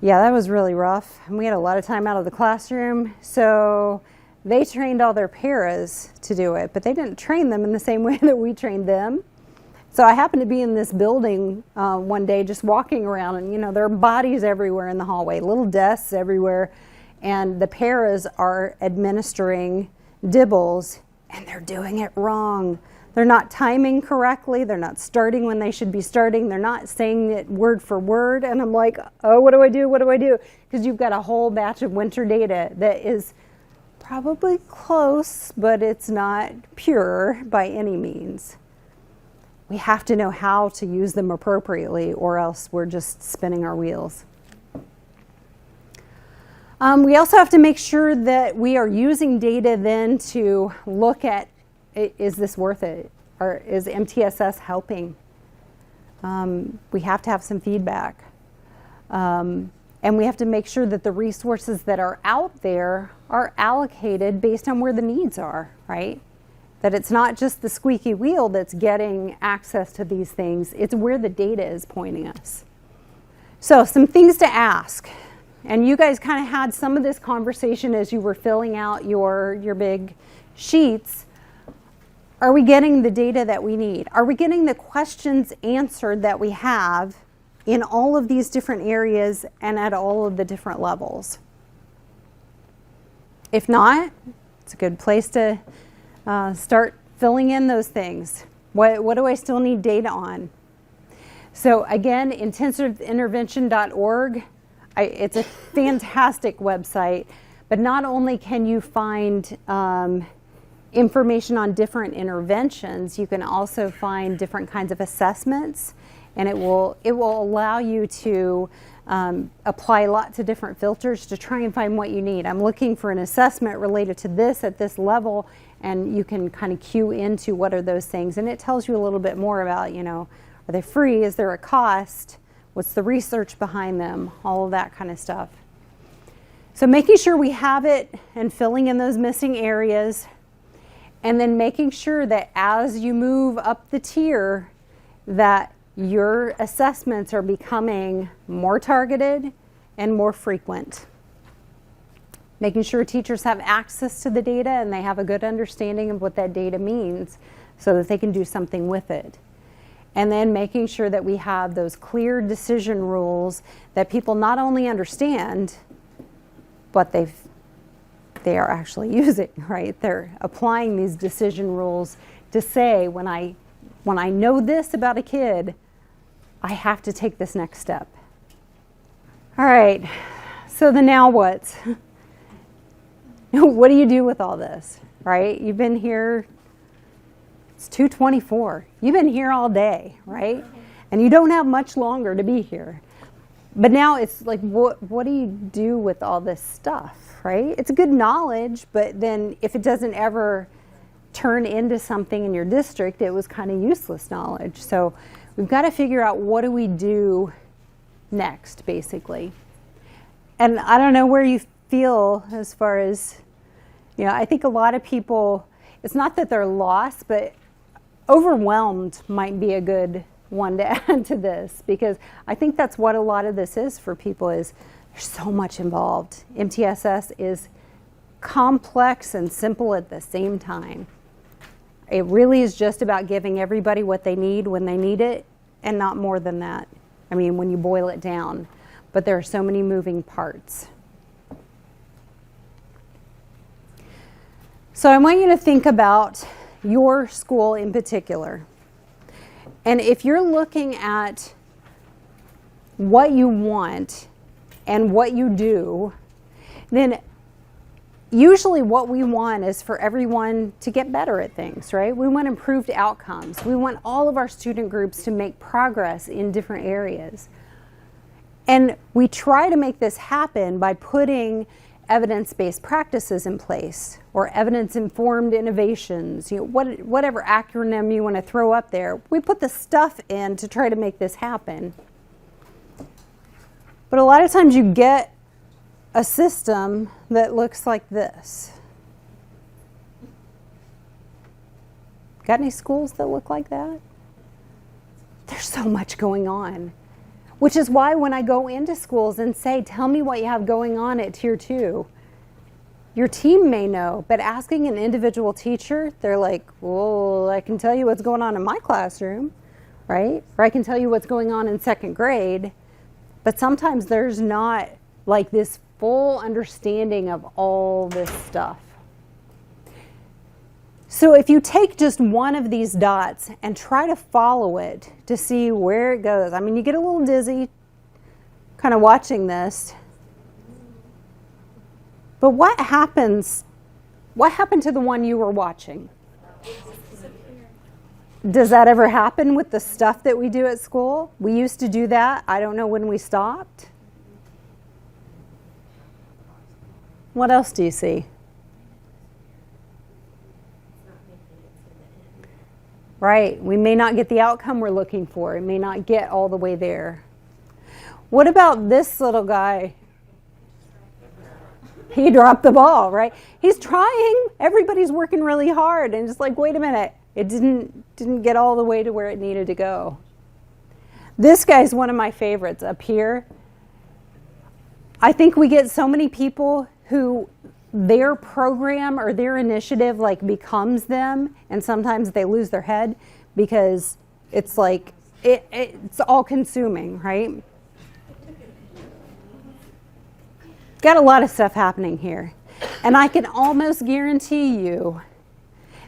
yeah, that was really rough. And we had a lot of time out of the classroom. So they trained all their paras to do it, but they didn't train them in the same way that we trained them. So I happened to be in this building one day just walking around, and there are bodies everywhere in the hallway, little desks everywhere, and the paras are administering dibbles, and they're doing it wrong. They're not timing correctly. They're not starting when they should be starting. They're not saying it word for word. And I'm like, oh, what do I do? What do I do? Because you've got a whole batch of winter data that is probably close, but it's not pure by any means. We have to know how to use them appropriately, or else we're just spinning our wheels. We also have to make sure that we are using data then to look at, is this worth it? Or is MTSS helping? We have to have some feedback. And we have to make sure that the resources that are out there are allocated based on where the needs are, right? That it's not just the squeaky wheel that's getting access to these things, it's where the data is pointing us. So some things to ask. And you guys kind of had some of this conversation as you were filling out your big sheets. Are we getting the data that we need? Are we getting the questions answered that we have in all of these different areas and at all of the different levels? If not, it's a good place to start filling in those things. What do I still need data on? So again, intensiveintervention.org. It's a fantastic website, but not only can you find information on different interventions, you can also find different kinds of assessments, and it will allow you to apply lots of different filters to try and find what you need. I'm looking for an assessment related to this at this level, and you can kind of cue into what are those things, and it tells you a little bit more about, are they free? Is there a cost? What's the research behind them? All of that kind of stuff. So making sure we have it and filling in those missing areas, and then making sure that as you move up the tier, that your assessments are becoming more targeted and more frequent. Making sure teachers have access to the data and they have a good understanding of what that data means so that they can do something with it. And then making sure that we have those clear decision rules that people not only understand, but they are actually using, right? They're applying these decision rules to say, when I know this about a kid, I have to take this next step. All right, so the now what's? What do you do with all this, right? You've been here. It's 2:24. You've been here all day, right? And you don't have much longer to be here. But now it's like, what do you do with all this stuff, right? It's good knowledge, but then if it doesn't ever turn into something in your district, it was kind of useless knowledge. So we've got to figure out, what do we do next, basically. And I don't know where you feel as far as, I think a lot of people, it's not that they're lost, but overwhelmed might be a good one to add to this, because I think that's what a lot of this is for people, is there's so much involved. MTSS is complex and simple at the same time. It really is just about giving everybody what they need when they need it, and not more than that. I mean, when you boil it down. But there are so many moving parts. So I want you to think about your school in particular. And if you're looking at what you want and what you do, then usually what we want is for everyone to get better at things, right? We want improved outcomes. We want all of our student groups to make progress in different areas. And we try to make this happen by putting evidence-based practices in place, or evidence-informed innovations, whatever acronym you want to throw up there. We put the stuff in to try to make this happen. But a lot of times you get a system that looks like this. Got any schools that look like that? There's so much going on. Which is why when I go into schools and say, tell me what you have going on at Tier 2, your team may know, but asking an individual teacher, they're like, well, I can tell you what's going on in my classroom. right? Or I can tell you what's going on in second grade, but sometimes there's not like this full understanding of all this stuff. So if you take just one of these dots and try to follow it to see where it goes, I mean, you get a little dizzy kind of watching this. But what happened to the one you were watching? Does that ever happen with the stuff that we do at school? We used to do that. I don't know when we stopped. What else do you see? Right. We may not get the outcome we're looking for. It may not get all the way there. What about this little guy? He dropped the ball, right? He's trying. Everybody's working really hard. And just like, wait a minute. It didn't get all the way to where it needed to go. This guy's one of my favorites up here. I think we get so many people who their program or their initiative like becomes them, and sometimes they lose their head because it's like it's all consuming, right? Got a lot of stuff happening here. And I can almost guarantee you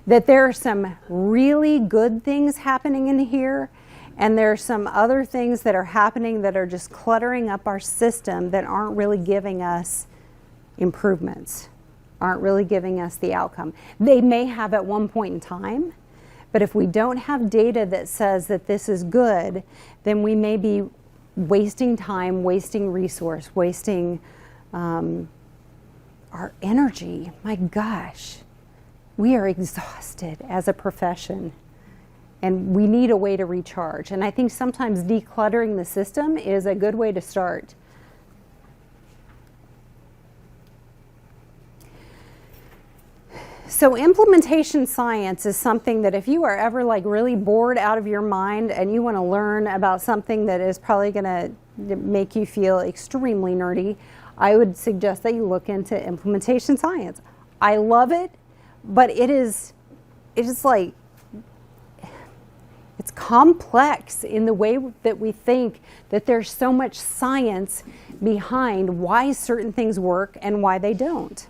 that there are some really good things happening in here, and there are some other things that are happening that are just cluttering up our system that aren't really giving us improvements, aren't really giving us the outcome. They may have at one point in time, but if we don't have data that says that this is good, then we may be wasting time, wasting resource, wasting our energy. My gosh. We are exhausted as a profession, and we need a way to recharge. And I think sometimes decluttering the system is a good way to start. So implementation science is something that if you are ever like really bored out of your mind and you want to learn about something that is probably going to make you feel extremely nerdy, I would suggest that you look into implementation science. I love it. But it is like, it's complex in the way that we think that there's so much science behind why certain things work and why they don't.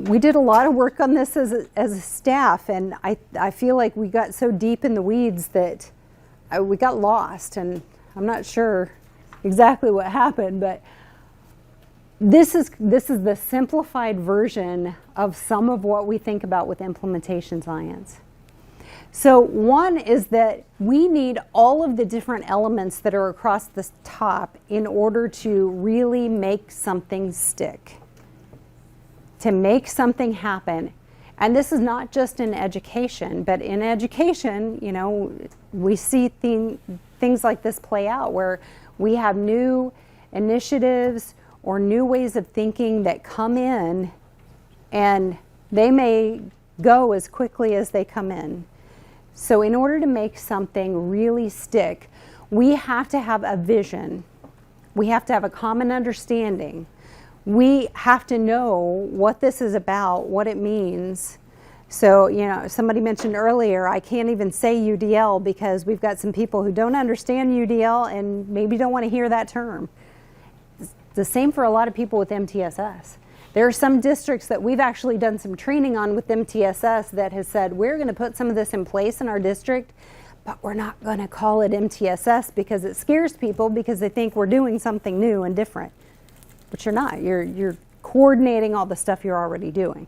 We did a lot of work on this as a staff, and I feel like we got so deep in the weeds that we got lost, and I'm not sure exactly what happened, but This is the simplified version of some of what we think about with implementation science. So one is that we need all of the different elements that are across the top in order to really make something stick, to make something happen. And this is not just in education, but in education, you know, we see things like this play out where we have new initiatives or new ways of thinking that come in, and they may go as quickly as they come in. So in order to make something really stick, we have to have a vision. We have to have a common understanding. We have to know what this is about, what it means. So, you know, somebody mentioned earlier, I can't even say UDL because we've got some people who don't understand UDL and maybe don't want to hear that term. The same for a lot of people with MTSS. There are some districts that we've actually done some training on with MTSS that has said, we're going to put some of this in place in our district, but we're not going to call it MTSS because it scares people because they think we're doing something new and different. But you're not. You're coordinating all the stuff you're already doing.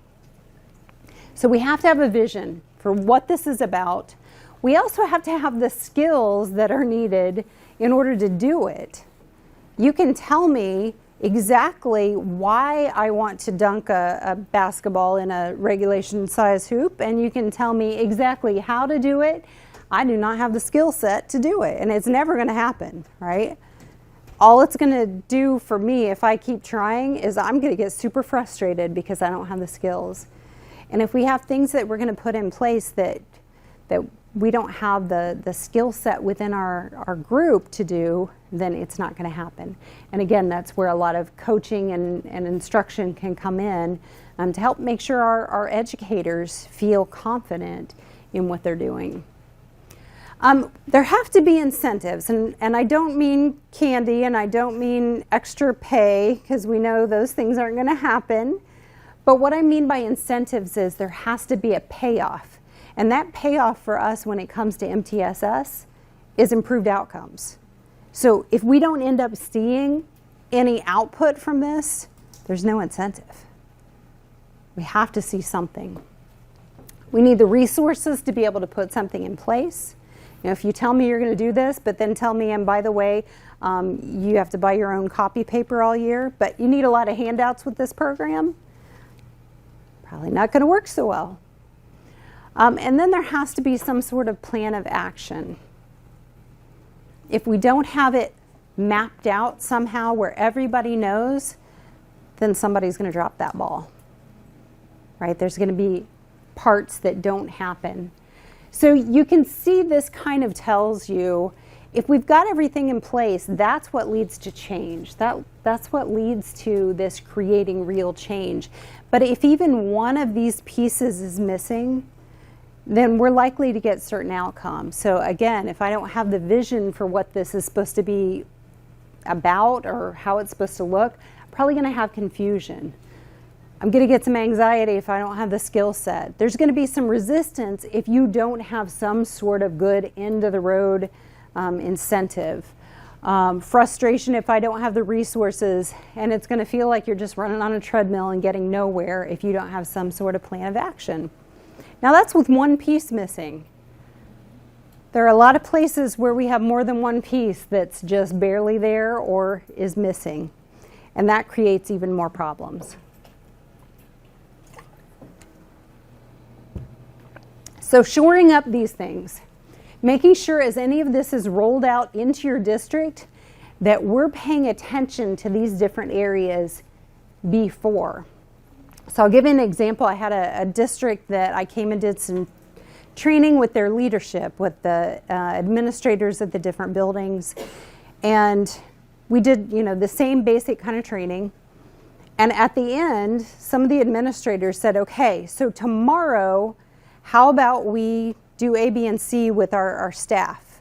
So we have to have a vision for what this is about. We also have to have the skills that are needed in order to do it. You can tell me exactly why I want to dunk a basketball in a regulation size hoop, and you can tell me exactly how to do it. I do not have the skill set to do it, and it's never going to happen, right? All it's going to do for me if I keep trying is I'm going to get super frustrated because I don't have the skills. And if we have things that we're going to put in place that we don't have the skill set within our group to do, then it's not going to happen. And again, that's where a lot of coaching and instruction can come in to help make sure our educators feel confident in what they're doing. There have to be incentives, and I don't mean candy, and I don't mean extra pay, because we know those things aren't going to happen. But what I mean by incentives is there has to be a payoff. And that payoff for us when it comes to MTSS is improved outcomes. So if we don't end up seeing any output from this, there's no incentive. We have to see something. We need the resources to be able to put something in place. You know, if you tell me you're going to do this, but then tell me, and by the way, you have to buy your own copy paper all year, but you need a lot of handouts with this program, probably not going to work so well. And then there has to be some sort of plan of action. If we don't have it mapped out somehow where everybody knows, then somebody's going to drop that ball, right? There's going to be parts that don't happen. So you can see this kind of tells you, if we've got everything in place, that's what leads to change. That's what leads to this creating real change. But if even one of these pieces is missing, then we're likely to get certain outcomes. So again, if I don't have the vision for what this is supposed to be about or how it's supposed to look, I'm probably going to have confusion. I'm going to get some anxiety if I don't have the skill set. There's going to be some resistance if you don't have some sort of good end of the road incentive. Frustration if I don't have the resources, and it's going to feel like you're just running on a treadmill and getting nowhere if you don't have some sort of plan of action. Now that's with one piece missing. There are a lot of places where we have more than one piece that's just barely there or is missing, and that creates even more problems. So shoring up these things, making sure as any of this is rolled out into your district that we're paying attention to these different areas before. So I'll give you an example. I had a district that I came and did some training with their leadership, with the administrators at the different buildings. And we did, the same basic kind of training. And at the end, some of the administrators said, okay, so tomorrow, how about we do A, B, and C with our staff?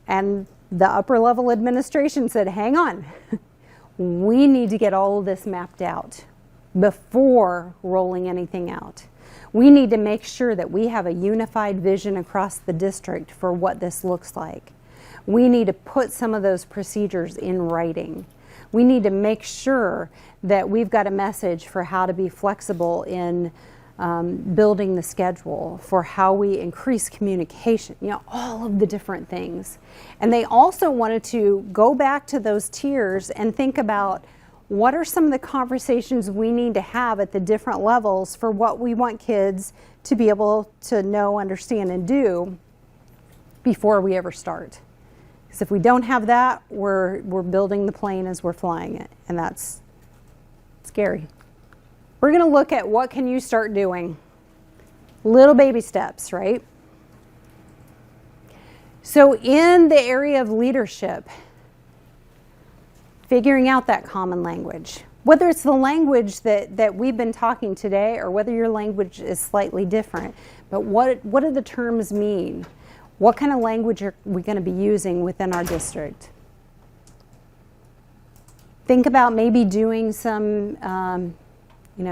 And the upper level administration said, hang on, we need to get all of this mapped out before rolling anything out. We need to make sure that we have a unified vision across the district for what this looks like. We need to put some of those procedures in writing. We need to make sure that we've got a message for how to be flexible in building the schedule, for how we increase communication, all of the different things. And they also wanted to go back to those tiers and think about what are some of the conversations we need to have at the different levels for what we want kids to be able to know, understand, and do before we ever start. Because if we don't have that, we're building the plane as we're flying it, and that's scary. We're going to look at what can you start doing. Little baby steps, right? So in the area of leadership, figuring out that common language. Whether it's the language that we've been talking today or whether your language is slightly different, but what do the terms mean? What kind of language are we going to be using within our district? Think about maybe doing some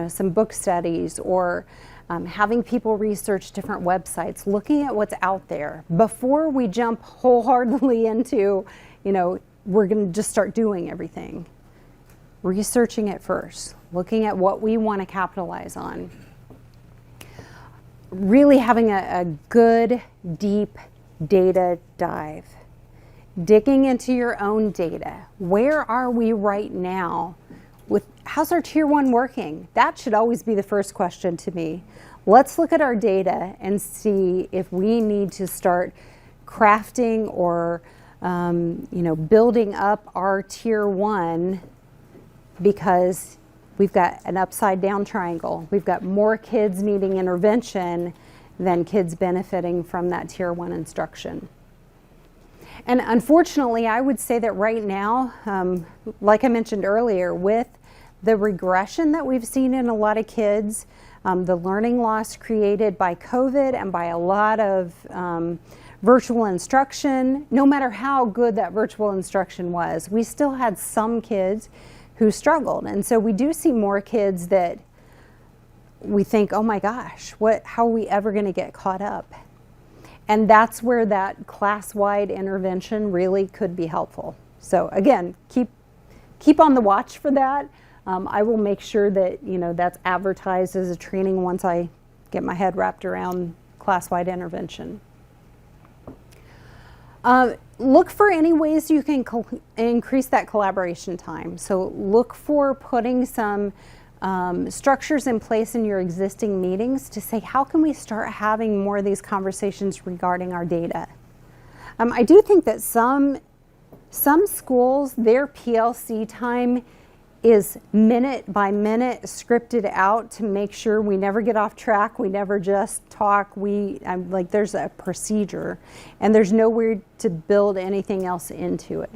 some book studies or having people research different websites, looking at what's out there before we jump wholeheartedly into, we're going to just start doing everything. Researching it first, looking at what we want to capitalize on. Really having a good, deep data dive. Digging into your own data. Where are we right now? How's our Tier 1 working? That should always be the first question to me. Let's look at our data and see if we need to start crafting or building up our Tier 1 because we've got an upside down triangle. We've got more kids needing intervention than kids benefiting from that Tier 1 instruction. And unfortunately, I would say that right now, like I mentioned earlier, with the regression that we've seen in a lot of kids, the learning loss created by COVID and by a lot of virtual instruction, no matter how good that virtual instruction was, we still had some kids who struggled. And so we do see more kids that we think, oh my gosh, how are we ever going to get caught up? And that's where that class-wide intervention really could be helpful. So again, keep on the watch for that. I will make sure that that's advertised as a training once I get my head wrapped around class-wide intervention. Look for any ways you can increase that collaboration time. So look for putting some structures in place in your existing meetings to say, how can we start having more of these conversations regarding our data? I do think that some schools, their PLC time is minute by minute scripted out to make sure we never get off track, we never just talk, there's a procedure, and there's nowhere to build anything else into it.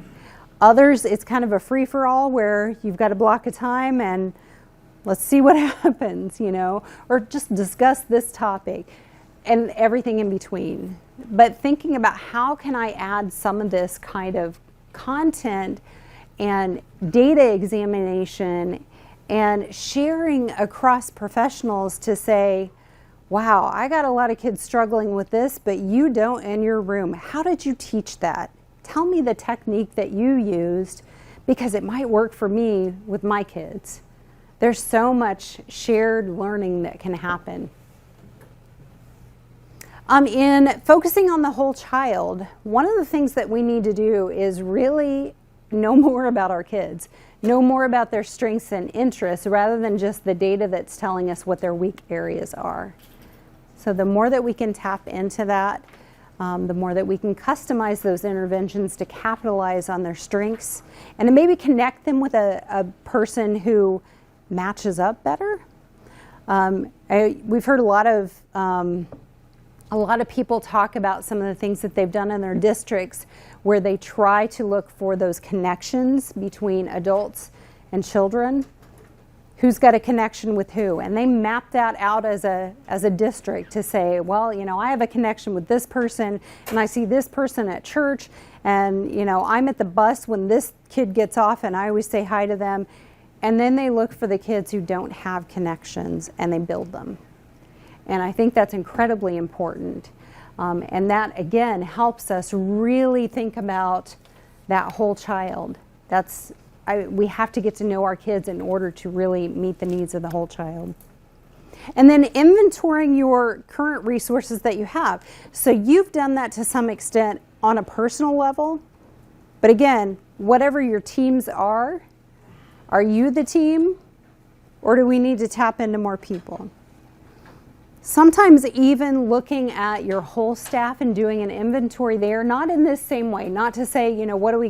Others, it's kind of a free-for-all where you've got a block of time and let's see what happens, or just discuss this topic and everything in between. But thinking about how can I add some of this kind of content and data examination and sharing across professionals to say, wow, I got a lot of kids struggling with this, but you don't in your room. How did you teach that? Tell me the technique that you used, because it might work for me with my kids. There's so much shared learning that can happen. In focusing on the whole child, one of the things that we need to do is really know more about our kids, know more about their strengths and interests rather than just the data that's telling us what their weak areas are. So the more that we can tap into that, the more that we can customize those interventions to capitalize on their strengths and to maybe connect them with a person who matches up better. We've heard a lot of people talk about some of the things that they've done in their districts where they try to look for those connections between adults and children. Who's got a connection with who? And they map that out as a district to say, well, I have a connection with this person and I see this person at church and, I'm at the bus when this kid gets off and I always say hi to them. And then they look for the kids who don't have connections and they build them. And I think that's incredibly important. And that, again, helps us really think about that whole child. We have to get to know our kids in order to really meet the needs of the whole child. And then inventorying your current resources that you have. So you've done that to some extent on a personal level. But again, whatever your teams are you the team? Or do we need to tap into more people? Sometimes even looking at your whole staff and doing an inventory there, not in this same way, not to say, what are we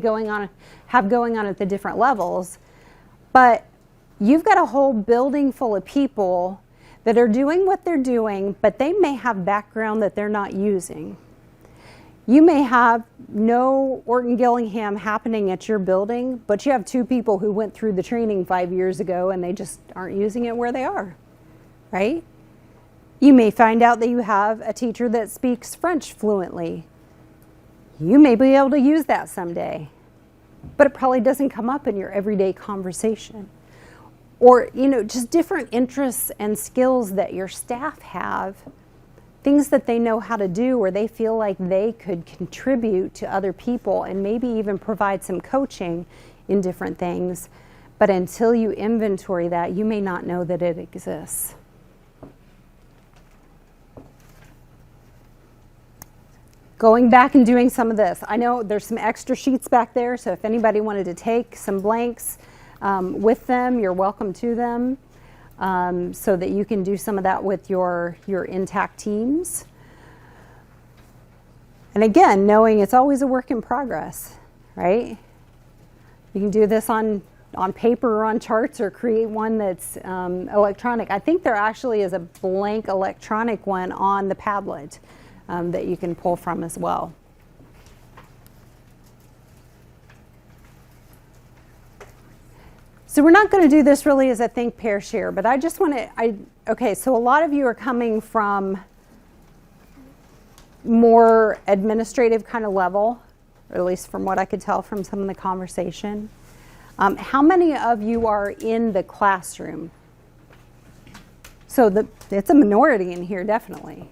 have going on at the different levels, but you've got a whole building full of people that are doing what they're doing, but they may have background that they're not using. You may have no Orton Gillingham happening at your building, but you have 2 people who went through the training 5 years ago and they just aren't using it where they are, right? You may find out that you have a teacher that speaks French fluently. You may be able to use that someday, but it probably doesn't come up in your everyday conversation. Or, just different interests and skills that your staff have, things that they know how to do or they feel like they could contribute to other people and maybe even provide some coaching in different things. But until you inventory that, you may not know that it exists. Going back and doing some of this. I know there's some extra sheets back there, so if anybody wanted to take some blanks with them, you're welcome to them, so that you can do some of that with your intact teams. And again, knowing it's always a work in progress, right? You can do this on paper or on charts or create one that's electronic. I think there actually is a blank electronic one on the Padlet that you can pull from as well. So we're not going to do this really as a think, pair, share, but I just want to, okay, so a lot of you are coming from more administrative kind of level, or at least from what I could tell from some of the conversation. How many of you are in the classroom? So it's a minority in here, definitely.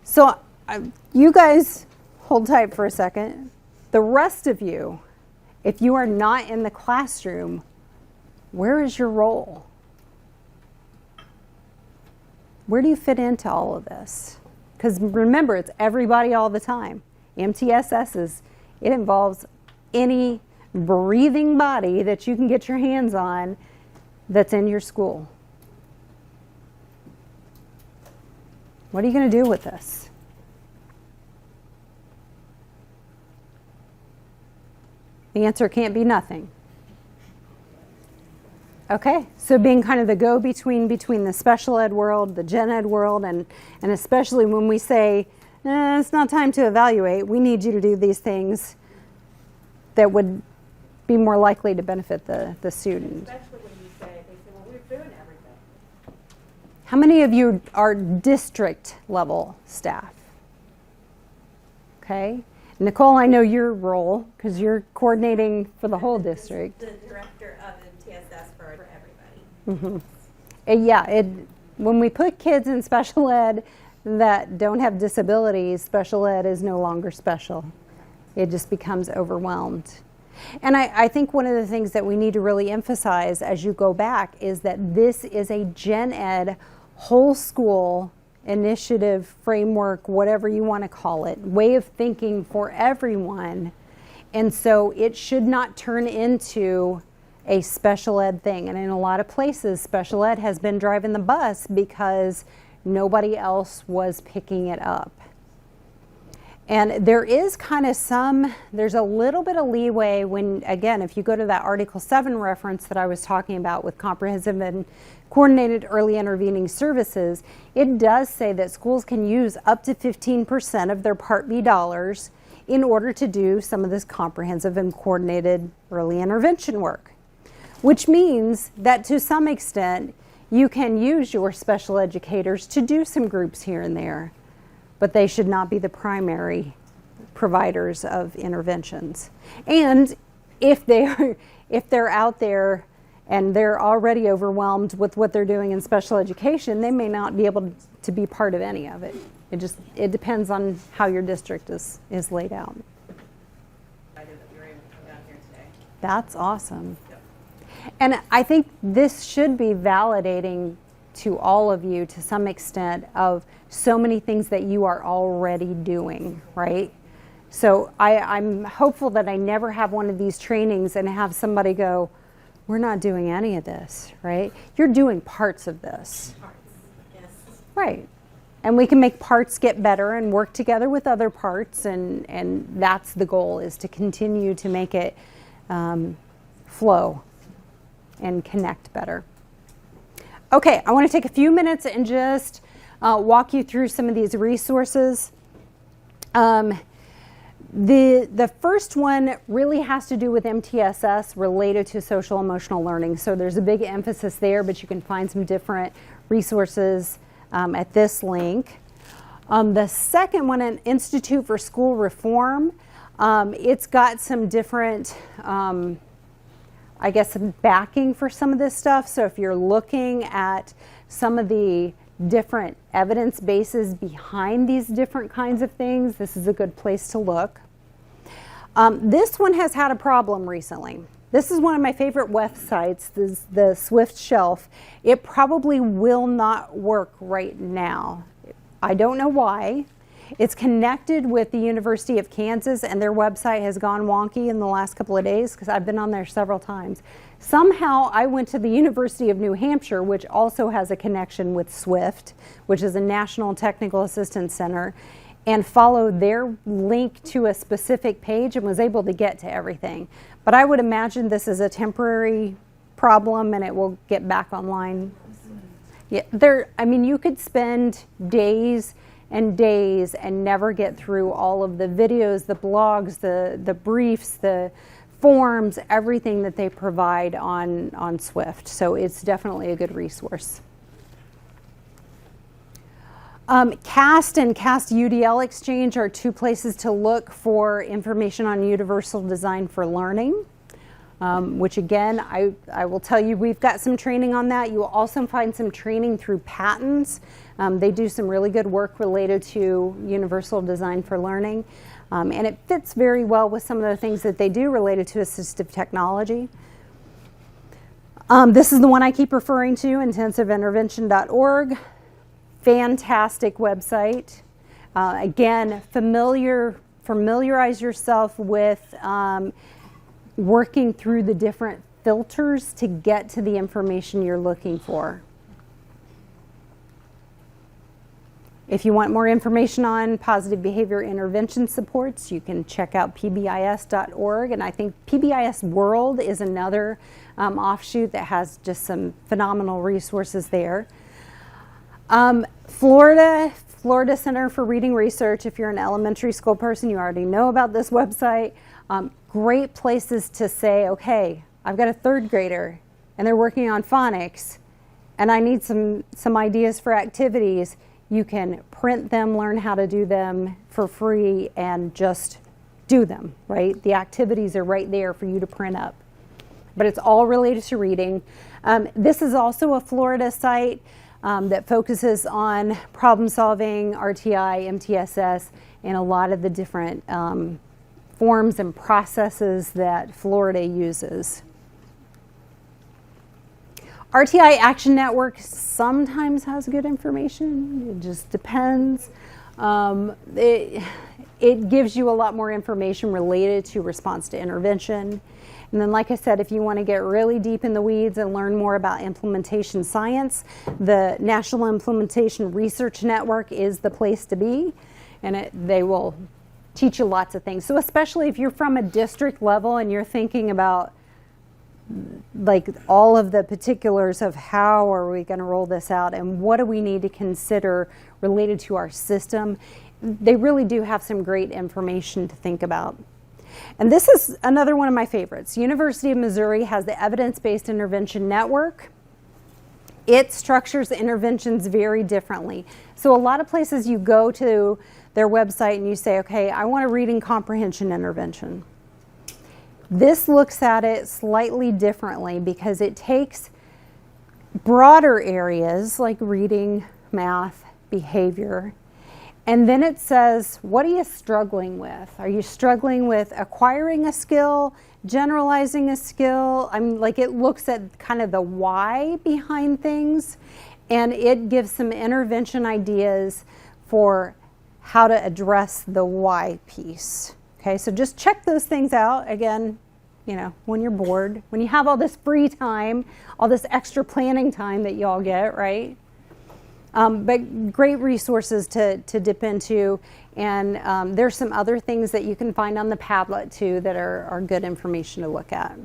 So you guys hold tight for a second. The rest of you, if you are not in the classroom, where is your role? Where do you fit into all of this? Because remember, it's everybody all the time. MTSS it involves any breathing body that you can get your hands on that's in your school. What are you going to do with this? The answer can't be nothing. Okay, so being kind of the go-between between the special ed world, the gen ed world, and especially when we say, it's not time to evaluate, we need you to do these things that would be more likely to benefit the student. Especially when you say, they say, well, we're doing everything. How many of you are district level staff? Okay. Nicole, I know your role because you're coordinating for the whole district. The director of MTSS for everybody. When we put kids in special ed that don't have disabilities, special ed is no longer special. It just becomes overwhelmed. And I think one of the things that we need to really emphasize as you go back is that this is a gen ed whole school initiative, framework, whatever you want to call it, way of thinking for everyone. And so it should not turn into a special ed thing. And in a lot of places, special ed has been driving the bus because nobody else was picking it up. And there is kind of there's a little bit of leeway when, again, if you go to that Article 7 reference that I was talking about with comprehensive and coordinated early intervening services, it does say that schools can use up to 15% of their Part B dollars in order to do some of this comprehensive and coordinated early intervention work, which means that to some extent you can use your special educators to do some groups here and there, but they should not be the primary providers of interventions. And if they're out there and they're already overwhelmed with what they're doing in special education, they may not be able to be part of any of it. It depends on how your district is laid out. I did that we were able to come down here today. That's awesome. Yep. And I think this should be validating to all of you to some extent of so many things that you are already doing, right? So I'm hopeful that I never have one of these trainings and have somebody go, we're not doing any of this, right? You're doing parts of this. Parts, yes. Right. And we can make parts get better and work together with other parts, and that's the goal, is to continue to make it flow and connect better. Okay, I want to take a few minutes and just walk you through some of these resources. The first one really has to do with MTSS related to social emotional learning. So there's a big emphasis there, but you can find some different resources at this link. The second one, an Institute for School Reform, it's got some different, backing for some of this stuff. So if you're looking at some of the different evidence bases behind these different kinds of things, this is a good place to look. This one has had a problem recently. This is one of my favorite websites, the Swift Shelf. It probably will not work right now. I don't know why. It's connected with the University of Kansas, and their website has gone wonky in the last couple of days because I've been on there several times. Somehow I went to the University of New Hampshire, which also has a connection with Swift, which is a National Technical Assistance Center, and followed their link to a specific page and was able to get to everything. But I would imagine this is a temporary problem and it will get back online. Yeah, you could spend days and days and never get through all of the videos, the blogs, the briefs, the forms, everything that they provide on Swift. So it's definitely a good resource. CAST and CAST UDL Exchange are two places to look for information on Universal Design for Learning, which again, I will tell you, we've got some training on that. You will also find some training through Patents. They do some really good work related to Universal Design for Learning, and it fits very well with some of the things that they do related to assistive technology. This is the one I keep referring to, intensiveintervention.org. Fantastic website. Again, familiarize yourself with working through the different filters to get to the information you're looking for. If you want more information on positive behavior intervention supports, you can check out pbis.org. And I think PBIS World is another offshoot that has just some phenomenal resources there. Florida Center for Reading Research. If you're an elementary school person, you already know about this website. Great places to say, okay, I've got a third grader and they're working on phonics and I need some ideas for activities. You can print them, learn how to do them for free, and just do them, right? The activities are right there for you to print up. But it's all related to reading. This is also a Florida site that focuses on problem solving, RTI, MTSS, and a lot of the different forms and processes that Florida uses. RTI Action Network sometimes has good information. It just depends. It gives you a lot more information related to response to intervention. And then, like I said, if you want to get really deep in the weeds and learn more about implementation science, the National Implementation Research Network is the place to be. And they will teach you lots of things. So especially if you're from a district level and you're thinking about like all of the particulars of how are we going to roll this out and what do we need to consider related to our system, they really do have some great information to think about. And this is another one of my favorites. University of Missouri has the Evidence-Based Intervention Network. It structures interventions very differently. So a lot of places you go to their website and you say, okay, I want a reading comprehension intervention. This looks at it slightly differently because it takes broader areas like reading, math, behavior, and then it says, what are you struggling with? Are you struggling with acquiring a skill, generalizing a skill? I mean, like, it looks at kind of the why behind things, and it gives some intervention ideas for how to address the why piece. Okay, so just check those things out. Again, you know, when you're bored, when you have all this free time, all this extra planning time that you all get, right? But great resources to dip into, and there's some other things that you can find on the Padlet too that are good information to look at.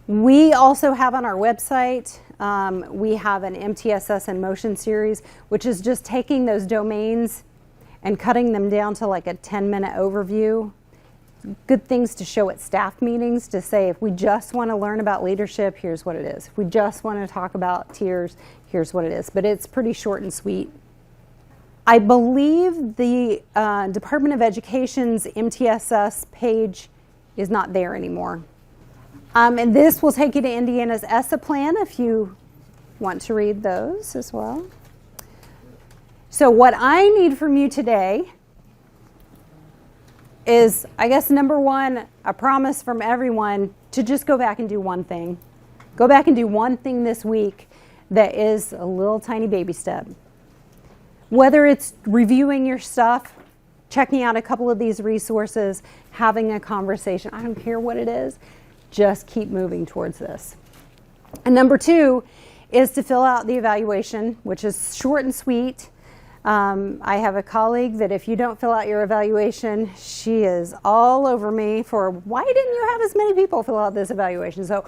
We also have on our website, we have an MTSS in Motion series, which is just taking those domains and cutting them down to like a 10-minute overview. Good things to show at staff meetings to say, if we just want to learn about leadership, here's what it is. If we just want to talk about tiers, here's what it is. But it's pretty short and sweet. I believe the Department of Education's MTSS page is not there anymore. And this will take you to Indiana's ESSA plan if you want to read those as well. So what I need from you today is, I guess, number one, a promise from everyone to just go back and do one thing. Go back and do one thing this week that is a little tiny baby step. Whether it's reviewing your stuff, checking out a couple of these resources, having a conversation, I don't care what it is, just keep moving towards this. And number two is to fill out the evaluation, which is short and sweet. I have a colleague that if you don't fill out your evaluation, she is all over me for, why didn't you have as many people fill out this evaluation? So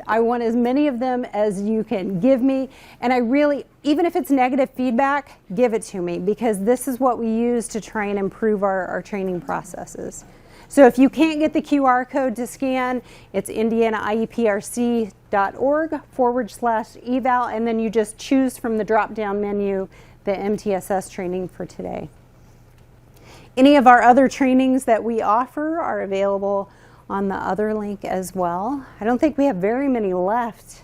I want as many of them as you can give me. And I really, even if it's negative feedback, give it to me, because this is what we use to try and improve our training processes. So if you can't get the QR code to scan, it's indianaiprc.org/training. mtss.org/eval, and then you just choose from the drop-down menu the MTSS training for today. Any of our other trainings that we offer are available on the other link as well. I don't think we have very many left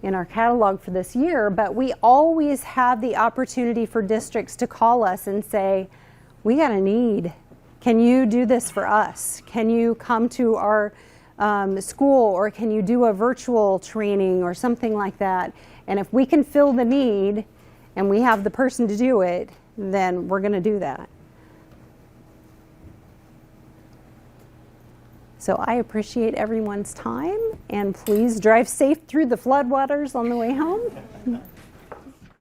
in our catalog for this year, but we always have the opportunity for districts to call us and say, we got a need. Can you do this for us? Can you come to our school, or can you do a virtual training or something like that? And if we can fill the need and we have the person to do it, then we're going to do that. So I appreciate everyone's time, and please drive safe through the floodwaters on the way home.